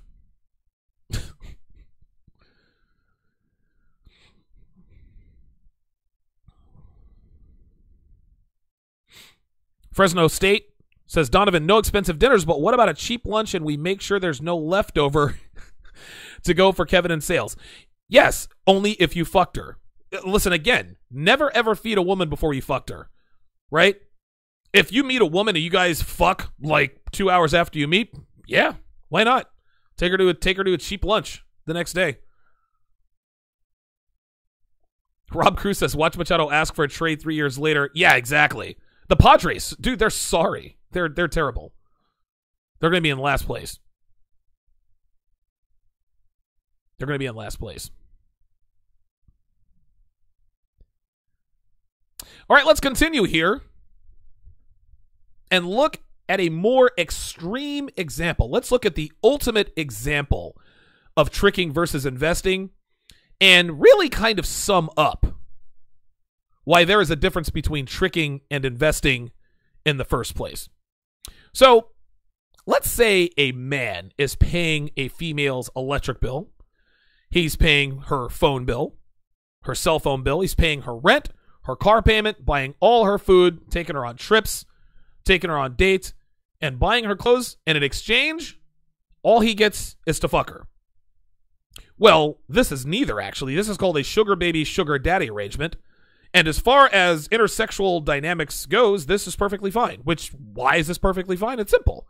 Fresno State says, Donovan, no expensive dinners, but what about a cheap lunch and we make sure there's no leftover to go for Kevin and Sales? Yes, only if you fucked her. Listen, again, never ever feed a woman before you fucked her, right? If you meet a woman and you guys fuck like 2 hours after you meet, yeah, why not? Take her to a cheap lunch the next day. Rob Cruz says, watch Machado ask for a trade 3 years later. Yeah, exactly. The Padres, dude, they're sorry. They're terrible. They're going to be in last place. They're going to be in last place. All right, let's continue here and look at a more extreme example. Let's look at the ultimate example of tricking versus investing and really kind of sum up why there is a difference between tricking and investing in the first place. So let's say a man is paying a female's electric bill. He's paying her phone bill, her cell phone bill. He's paying her rent, her car payment, buying all her food, taking her on trips, taking her on dates, and buying her clothes. And in exchange, all he gets is to fuck her. Well, this is neither, actually. This is called a sugar baby, sugar daddy arrangement. And as far as intersexual dynamics goes, this is perfectly fine. Why is this perfectly fine? It's simple.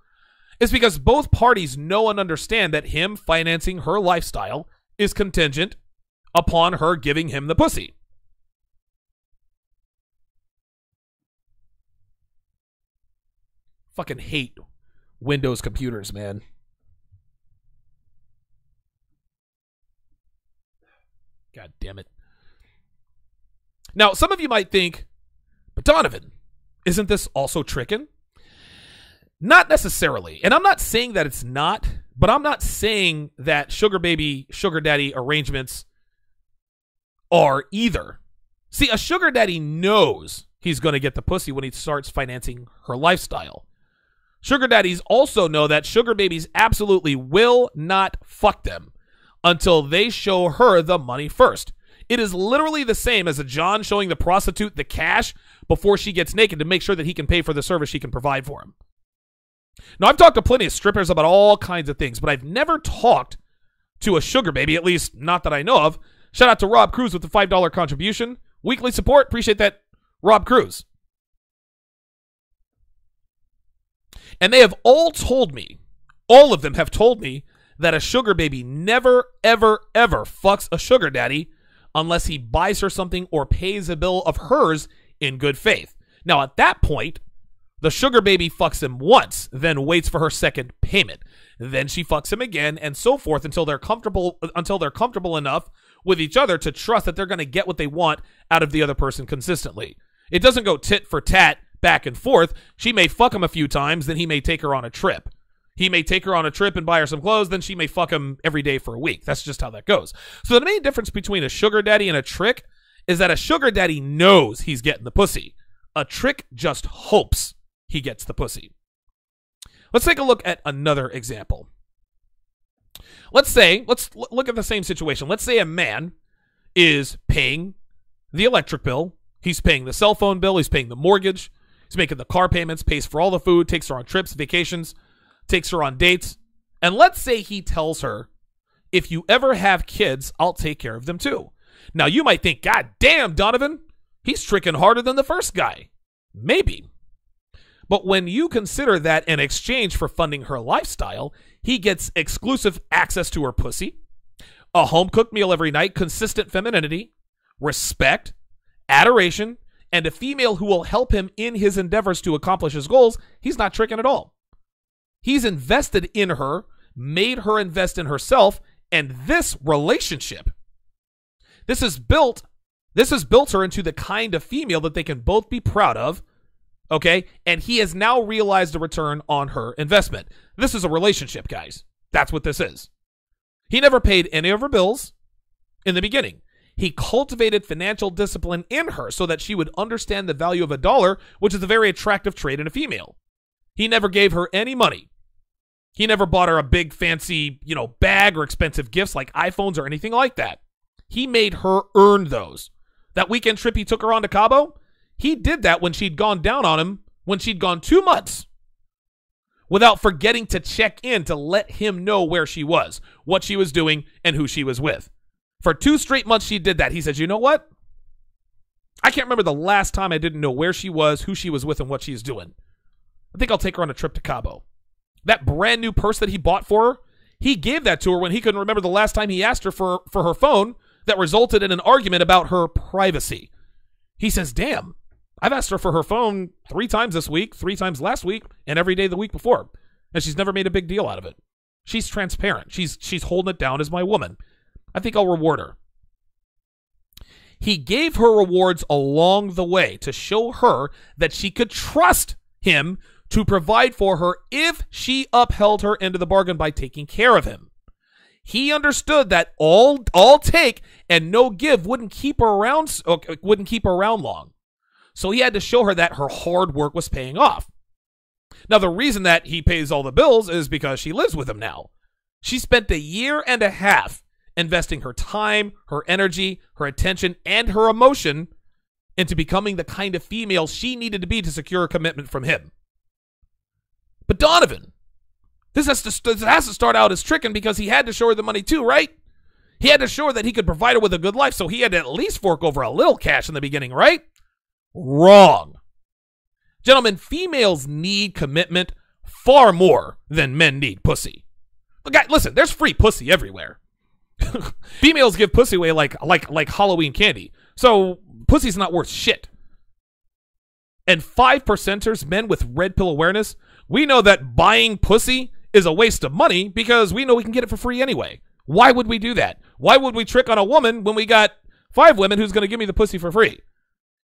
It's because both parties know and understand that him financing her lifestyle is contingent upon her giving him the pussy. Fucking hate Windows computers, man. God damn it. Now, some of you might think, but Donovan, isn't this also tricking? Not necessarily. And I'm not saying that it's not, but I'm not saying that sugar baby, sugar daddy arrangements are either. See, a sugar daddy knows he's going to get the pussy when he starts financing her lifestyle. Sugar daddies also know that sugar babies absolutely will not fuck them until they show her the money first. It is literally the same as a John showing the prostitute the cash before she gets naked to make sure that he can pay for the service she can provide for him. Now, I've talked to plenty of strippers about all kinds of things, but I've never talked to a sugar baby, at least not that I know of. Shout out to Rob Cruz with the $5 contribution. Weekly support. Appreciate that, Rob Cruz. And they have all told me, all of them have told me, that a sugar baby never, ever, ever fucks a sugar daddy unless he buys her something or pays a bill of hers in good faith. Now, at that point, the sugar baby fucks him once, then waits for her second payment. Then she fucks him again, and so forth until they're comfortable enough with each other to trust that they're going to get what they want out of the other person consistently. It doesn't go tit for tat back and forth. She may fuck him a few times, then he may take her on a trip. He may take her on a trip and buy her some clothes, then she may fuck him every day for a week. That's just how that goes. So the main difference between a sugar daddy and a trick is that a sugar daddy knows he's getting the pussy. A trick just hopes he gets the pussy. Let's take a look at another example. Let's look at the same situation. Let's say a man is paying the electric bill. He's paying the cell phone bill. He's paying the mortgage. He's making the car payments, pays for all the food, takes her on trips, vacations, takes her on dates. And let's say he tells her, if you ever have kids, I'll take care of them too. Now, you might think, God damn, Donovan, he's tricking harder than the first guy. Maybe. But when you consider that in exchange for funding her lifestyle, he gets exclusive access to her pussy, a home-cooked meal every night, consistent femininity, respect, adoration, and a female who will help him in his endeavors to accomplish his goals, he's not tricking at all. He's invested in her, made her invest in herself, and this relationship, this has built her into the kind of female that they can both be proud of, okay? And he has now realized a return on her investment. This is a relationship, guys. That's what this is. He never paid any of her bills in the beginning. He cultivated financial discipline in her so that she would understand the value of a dollar, which is a very attractive trait in a female. He never gave her any money. He never bought her a big fancy, bag or expensive gifts like iPhones or anything like that. He made her earn those. That weekend trip he took her on to Cabo, he did that when she'd gone down on him, when she'd gone 2 months, without forgetting to check in to let him know where she was, what she was doing, and who she was with. For 2 straight months she did that. He says, you know what? I can't remember the last time I didn't know where she was, who she was with, and what she's doing. I think I'll take her on a trip to Cabo. That brand new purse that he bought for her, he gave that to her when he couldn't remember the last time he asked her for her phone that resulted in an argument about her privacy. He says, damn, I've asked her for her phone 3 times this week, 3 times last week, and every day the week before. And she's never made a big deal out of it. She's transparent. She's holding it down as my woman. I think I'll reward her. He gave her rewards along the way to show her that she could trust him to provide for her if she upheld her end of the bargain by taking care of him. He understood that all take and no give wouldn't keep her around long. So he had to show her that her hard work was paying off. Now, the reason that he pays all the bills is because she lives with him now. She spent 1.5 years investing her time, her energy, her attention, and her emotion into becoming the kind of female she needed to be to secure a commitment from him. But Donovan, this has to start out as tricking because he had to show her the money too, right? He had to show her that he could provide her with a good life, so he had to at least fork over a little cash in the beginning, right? Wrong. Gentlemen, females need commitment far more than men need pussy. Listen, there's free pussy everywhere. Females give pussy away like Halloween candy. So pussy's not worth shit. And 5%ers, men with red pill awareness, we know that buying pussy is a waste of money because we know we can get it for free anyway. Why would we do that? Why would we trick on a woman when we got 5 women who's going to give me the pussy for free?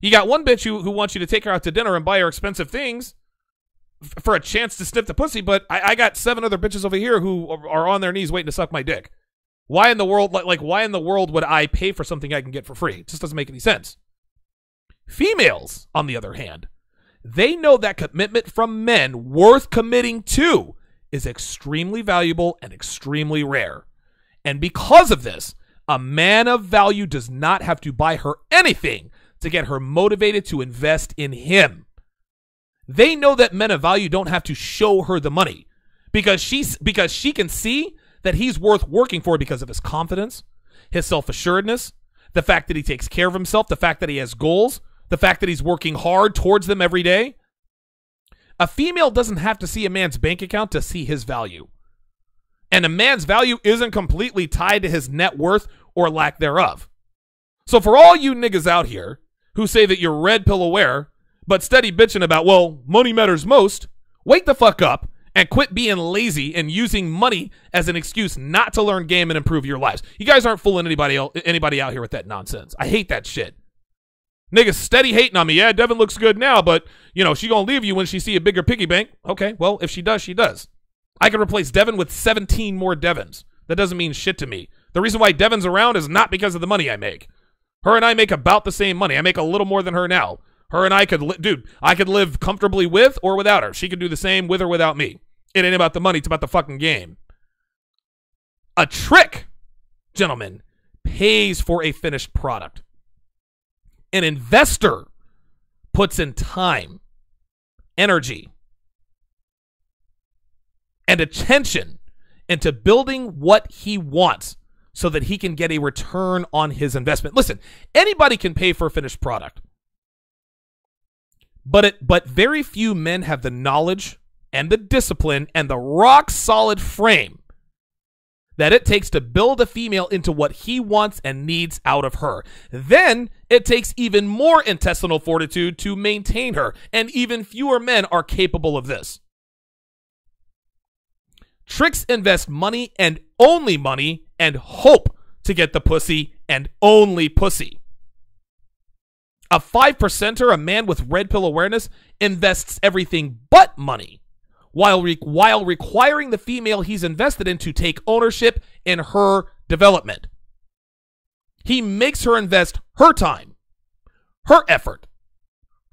You got one bitch who wants you to take her out to dinner and buy her expensive things for a chance to sniff the pussy, but I got 7 other bitches over here who are on their knees waiting to suck my dick. Why in the world, why in the world would I pay for something I can get for free? It just doesn't make any sense. Females, on the other hand, they know that commitment from men worth committing to is extremely valuable and extremely rare. And because of this, a man of value does not have to buy her anything to get her motivated to invest in him. They know that men of value don't have to show her the money because she can see that he's worth working for because of his confidence, his self-assuredness, the fact that he takes care of himself, the fact that he has goals, the fact that he's working hard towards them every day. A female doesn't have to see a man's bank account to see his value. And a man's value isn't completely tied to his net worth or lack thereof. So for all you niggas out here who say that you're red pill aware, but steady bitching about, well, money matters most, wake the fuck up and quit being lazy and using money as an excuse not to learn game and improve your lives. You guys aren't fooling anybody out here with that nonsense. I hate that shit. Niggas steady hating on me. Yeah, Devin looks good now, but, she gonna leave you when she see a bigger piggy bank. Okay, well, if she does, she does. I can replace Devin with 17 more Devins. That doesn't mean shit to me. The reason why Devin's around is not because of the money I make. Her and I make about the same money. I make a little more than her now. Her and I I could live comfortably with or without her. She could do the same with or without me. It ain't about the money. It's about the fucking game. A trick, gentlemen, pays for a finished product. An investor puts in time, energy, and attention into building what he wants so that he can get a return on his investment. Listen, anybody can pay for a finished product. But very few men have the knowledge and the discipline and the rock-solid frame that it takes to build a female into what he wants and needs out of her. Then it takes even more intestinal fortitude to maintain her, and even fewer men are capable of this. Tricks invest money and only money and hope to get the pussy and only pussy. A 5%er, a man with red pill awareness, invests everything but money while requiring the female he's invested in to take ownership in her development. He makes her invest her time, her effort,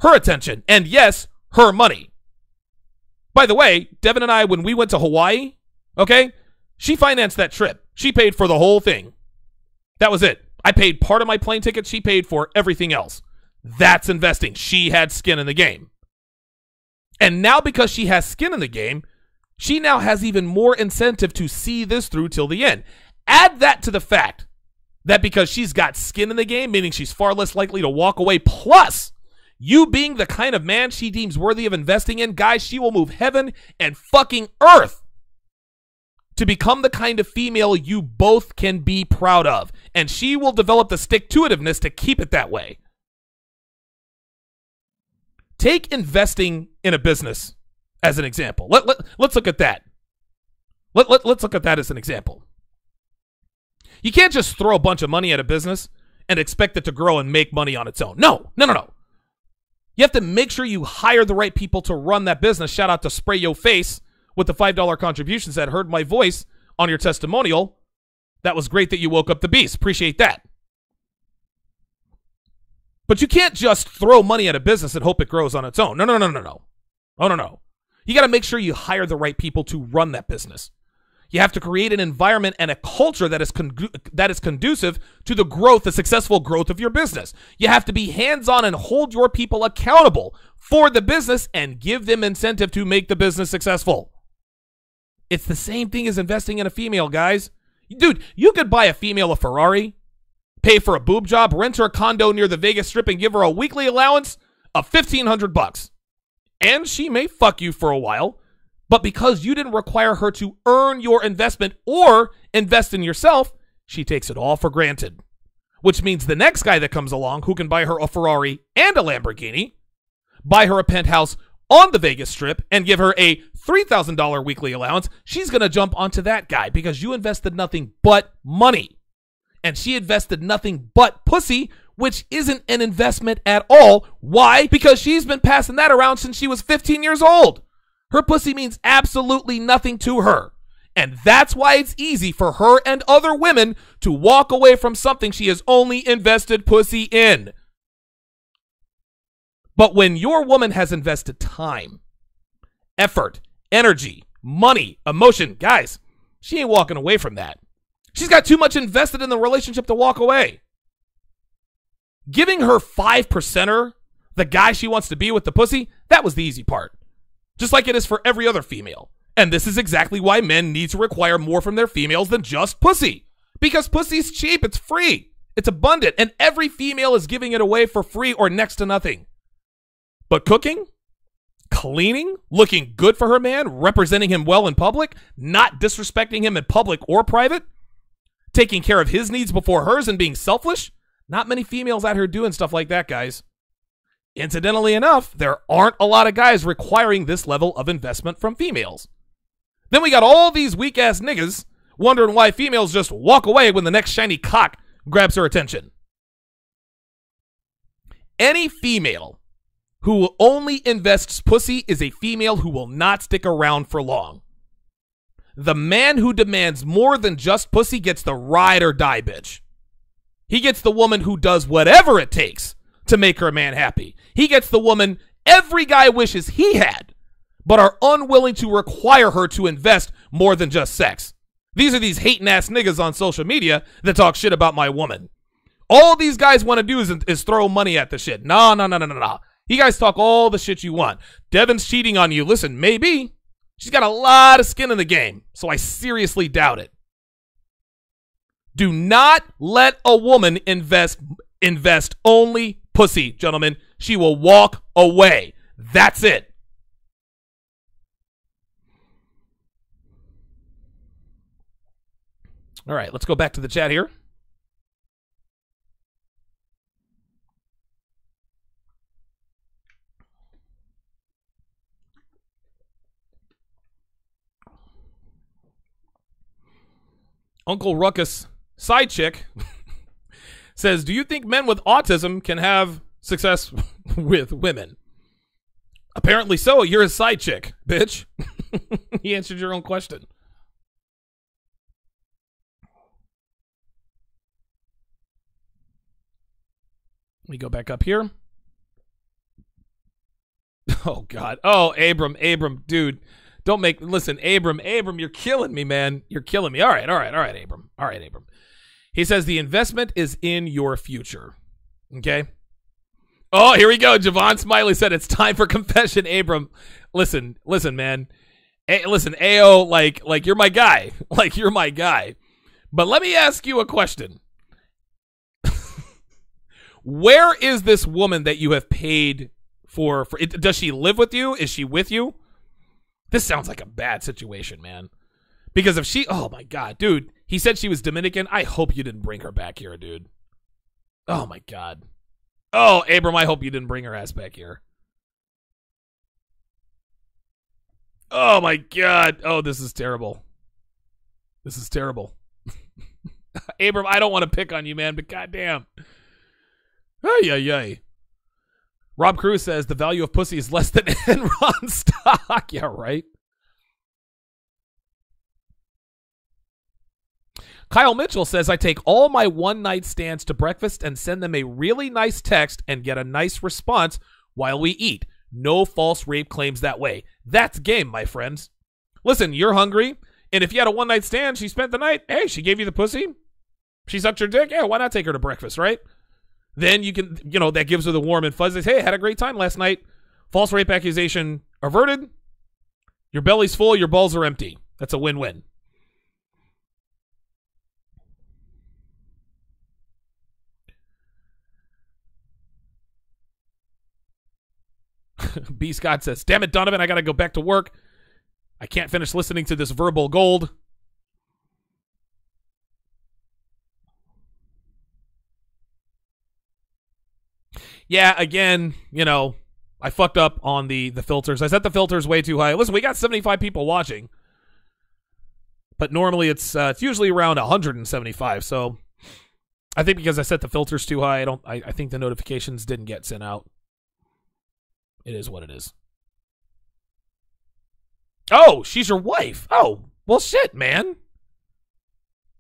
her attention, and yes, her money. By the way, Devin and I, when we went to Hawaii, okay, she financed that trip. She paid for the whole thing. That was it. I paid part of my plane ticket. She paid for everything else. That's investing. She had skin in the game. And now because she has skin in the game, she now has even more incentive to see this through till the end. Add that to the fact that because she's got skin in the game, meaning she's far less likely to walk away, plus you being the kind of man she deems worthy of investing in, guys, she will move heaven and fucking earth to become the kind of female you both can be proud of. And she will develop the stick-to-itiveness to keep it that way. Take investing in a business as an example. Let's look at that. Let's look at that as an example. You can't just throw a bunch of money at a business and expect it to grow and make money on its own. No. You have to make sure you hire the right people to run that business. Shout out to Spray Yo Face with the $5 contributions that heard my voice on your testimonial. That was great that you woke up the beast. Appreciate that. But you can't just throw money at a business and hope it grows on its own. No. Oh, no. You got to make sure you hire the right people to run that business. You have to create an environment and a culture that is conducive to the successful growth of your business. You have to be hands-on and hold your people accountable for the business and give them incentive to make the business successful. It's the same thing as investing in a female, guys. Dude, you could buy a female a Ferrari, pay for a boob job, rent her a condo near the Vegas Strip, and give her a weekly allowance of $1,500. And she may fuck you for a while, but because you didn't require her to earn your investment or invest in yourself, she takes it all for granted. Which means the next guy that comes along who can buy her a Ferrari and a Lamborghini, buy her a penthouse on the Vegas Strip, and give her a $3,000 weekly allowance, she's going to jump onto that guy because you invested nothing but money. And she invested nothing but pussy, which isn't an investment at all. Why? Because she's been passing that around since she was 15 years old. Her pussy means absolutely nothing to her. And that's why it's easy for her and other women to walk away from something she has only invested pussy in. But when your woman has invested time, effort, energy, money, emotion, guys, she ain't walking away from that. She's got too much invested in the relationship to walk away. Giving her 5%er, the guy she wants to be with the pussy, that was the easy part. Just like it is for every other female. And this is exactly why men need to require more from their females than just pussy. Because pussy's cheap, it's free, it's abundant, and every female is giving it away for free or next to nothing. But cooking, cleaning, looking good for her man, representing him well in public, not disrespecting him in public or private, taking care of his needs before hers and being selfish, not many females out here doing stuff like that, guys. Incidentally enough, there aren't a lot of guys requiring this level of investment from females. Then we got all these weak-ass niggas wondering why females just walk away when the next shiny cock grabs her attention. Any female who only invests pussy is a female who will not stick around for long. The man who demands more than just pussy gets the ride or die bitch. He gets the woman who does whatever it takes to make her man happy. He gets the woman every guy wishes he had, but are unwilling to require her to invest more than just sex. These are these hating ass niggas on social media that talk shit about my woman. All these guys want to do is throw money at the shit. No. You guys talk all the shit you want. Devin's cheating on you. Listen, maybe. She's got a lot of skin in the game, so I seriously doubt it. Do not let a woman invest only pussy, gentlemen. She will walk away. That's it. All right, let's go back to the chat here. Uncle Ruckus side chick says, do you think men with autism can have success with women? Apparently so. You're a side chick, bitch. He answered your own question. Let me go back up here. Oh, God. Oh, Abram, dude. Don't make... Listen, Abram, you're killing me, man. You're killing me. All right, Abram. All right, Abram. He says the investment is in your future. Okay? Oh, here we go. Javon Smiley said it's time for confession, Abram. Listen, man. Listen, AO, like you're my guy. Like, you're my guy. But let me ask you a question. Where is this woman that you have paid for it? Does she live with you? Is she with you? This sounds like a bad situation, man. Because if she... Oh, my God. Dude, he said she was Dominican. I hope you didn't bring her back here, dude. Oh, my God. Oh, Abram, I hope you didn't bring her ass back here. Oh, my God. Oh, this is terrible. This is terrible. Abram, I don't want to pick on you, man, but goddamn. Ay. Rob Cruz says the value of pussy is less than Enron stock. Yeah, right. Kyle Mitchell says, I take all my one-night stands to breakfast and send them a really nice text and get a nice response while we eat. No false rape claims that way. That's game, my friends. Listen, you're hungry, and if you had a one-night stand, she spent the night, hey, she gave you the pussy, she sucked your dick, yeah, why not take her to breakfast, right? Then you can, that gives her the warm and fuzzies. Hey, I had a great time last night. False rape accusation averted. Your belly's full, your balls are empty. That's a win-win. B. Scott says, damn it, Donovan, I got to go back to work. I can't finish listening to this verbal gold. Yeah, again, I fucked up on the filters. I set the filters way too high. Listen, we got 75 people watching, but normally it's usually around 175. So I think because I set the filters too high, I think the notifications didn't get sent out. It is what it is. Oh, she's your wife. Oh, well, shit, man.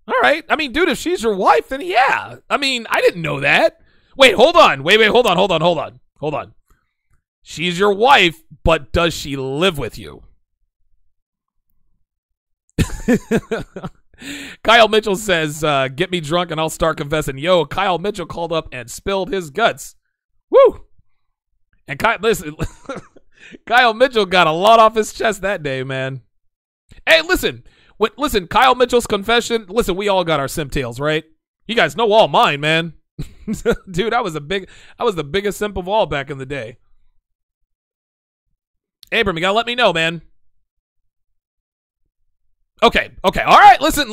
All right. I mean, dude, if she's your wife, then yeah. I mean, I didn't know that. Wait, hold on. Wait, hold on. She's your wife, but does she live with you? Kyle Mitchell says, get me drunk and I'll start confessing. Yo, Kyle Mitchell called up and spilled his guts. Woo! And listen, Kyle Mitchell got a lot off his chest that day, man. Hey, listen, Kyle Mitchell's confession. Listen, we all got our simp tales, right? You guys know all mine, man. Dude, I was the biggest simp of all back in the day. Abram, you gotta let me know, man. Okay. All right, listen.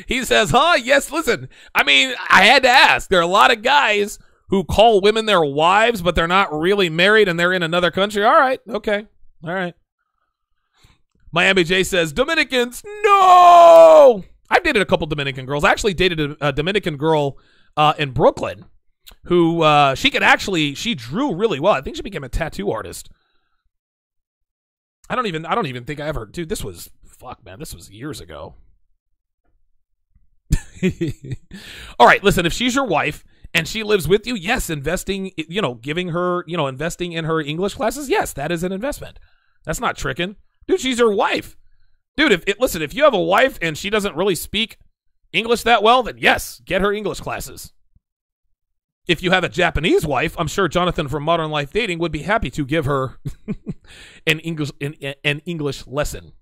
He says, huh? Yes, listen. I mean, I had to ask. There are a lot of guys who call women their wives, but they're not really married and they're in another country. All right, okay. All right. Miami J says, Dominicans, no! I've dated a couple Dominican girls. I actually dated a Dominican girl in Brooklyn who she drew really well. I think she became a tattoo artist. I don't even think I ever, dude, this was years ago. All right, listen, if she's your wife and she lives with you, yes, investing, giving her, investing in her English classes, yes, that is an investment. That's not tricking. Dude, she's your wife. Dude, if you have a wife and she doesn't really speak English that well, then yes, get her English classes. If you have a Japanese wife, I'm sure Jonathan from Modern Life Dating would be happy to give her an English lesson.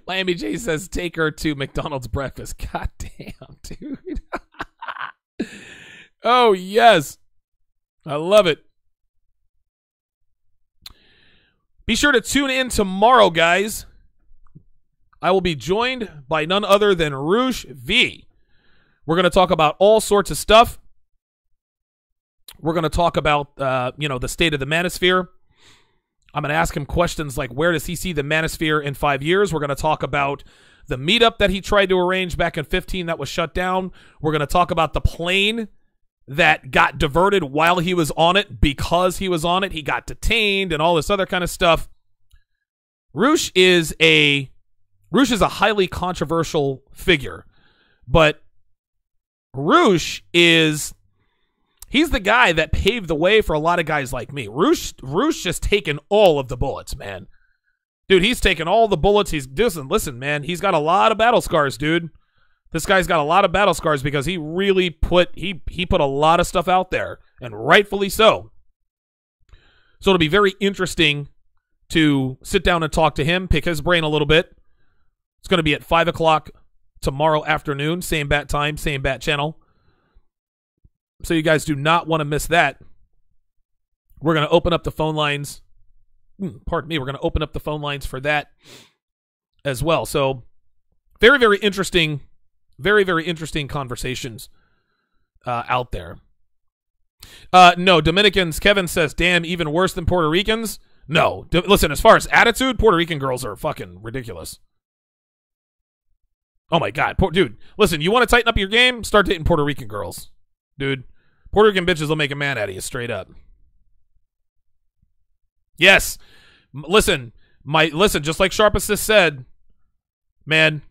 Miami J says, take her to McDonald's breakfast. God damn, dude. Oh, yes. I love it. Be sure to tune in tomorrow, guys. I will be joined by none other than Rouge V. We're going to talk about all sorts of stuff. We're going to talk about, the state of the manosphere. I'm going to ask him questions like, where does he see the manosphere in 5 years? We're going to talk about the meetup that he tried to arrange back in 2015 that was shut down. We're going to talk about the plane that got diverted while he was on it. Because he was on it, he got detained and all this other kind of stuff. Rouge is a highly controversial figure, but Roosh is, he's the guy that paved the way for a lot of guys like me. Roosh just taken all of the bullets, man. Dude, he's taken all the bullets. Listen, man, he's got a lot of battle scars, dude. This guy's got a lot of battle scars because he really put a lot of stuff out there, and rightfully so. So it'll be very interesting to sit down and talk to him, pick his brain a little bit. It's going to be at 5 o'clock tomorrow afternoon, same bat time, same bat channel. So you guys do not want to miss that. We're going to open up the phone lines. Pardon me. We're going to open up the phone lines for that as well. So very, very interesting conversations out there. No, Dominicans, Kevin says, damn, even worse than Puerto Ricans. No, listen, as far as attitude, Puerto Rican girls are fucking ridiculous. Oh my God. Dude, listen, you want to tighten up your game? Start dating Puerto Rican girls. Dude, Puerto Rican bitches will make a man out of you straight up. Yes. Listen, just like Sharpe Assist said, man,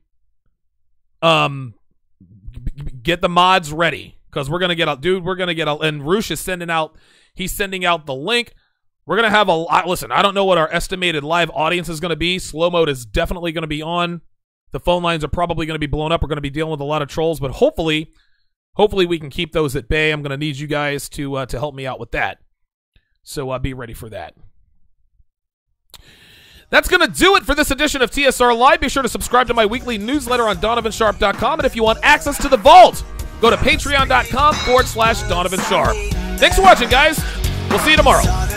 get the mods ready because we're going to get out. Dude, we're going to get out. And Roosh is sending out the link. We're going to have a lot. Listen, I don't know what our estimated live audience is going to be. Slow mode is definitely going to be on. The phone lines are probably going to be blown up. We're going to be dealing with a lot of trolls, but hopefully we can keep those at bay. I'm going to need you guys to help me out with that. So be ready for that. That's going to do it for this edition of TSR Live. Be sure to subscribe to my weekly newsletter on DonovanSharpe.com. And if you want access to the vault, go to patreon.com/Donovan Sharpe. Thanks for watching, guys. We'll see you tomorrow.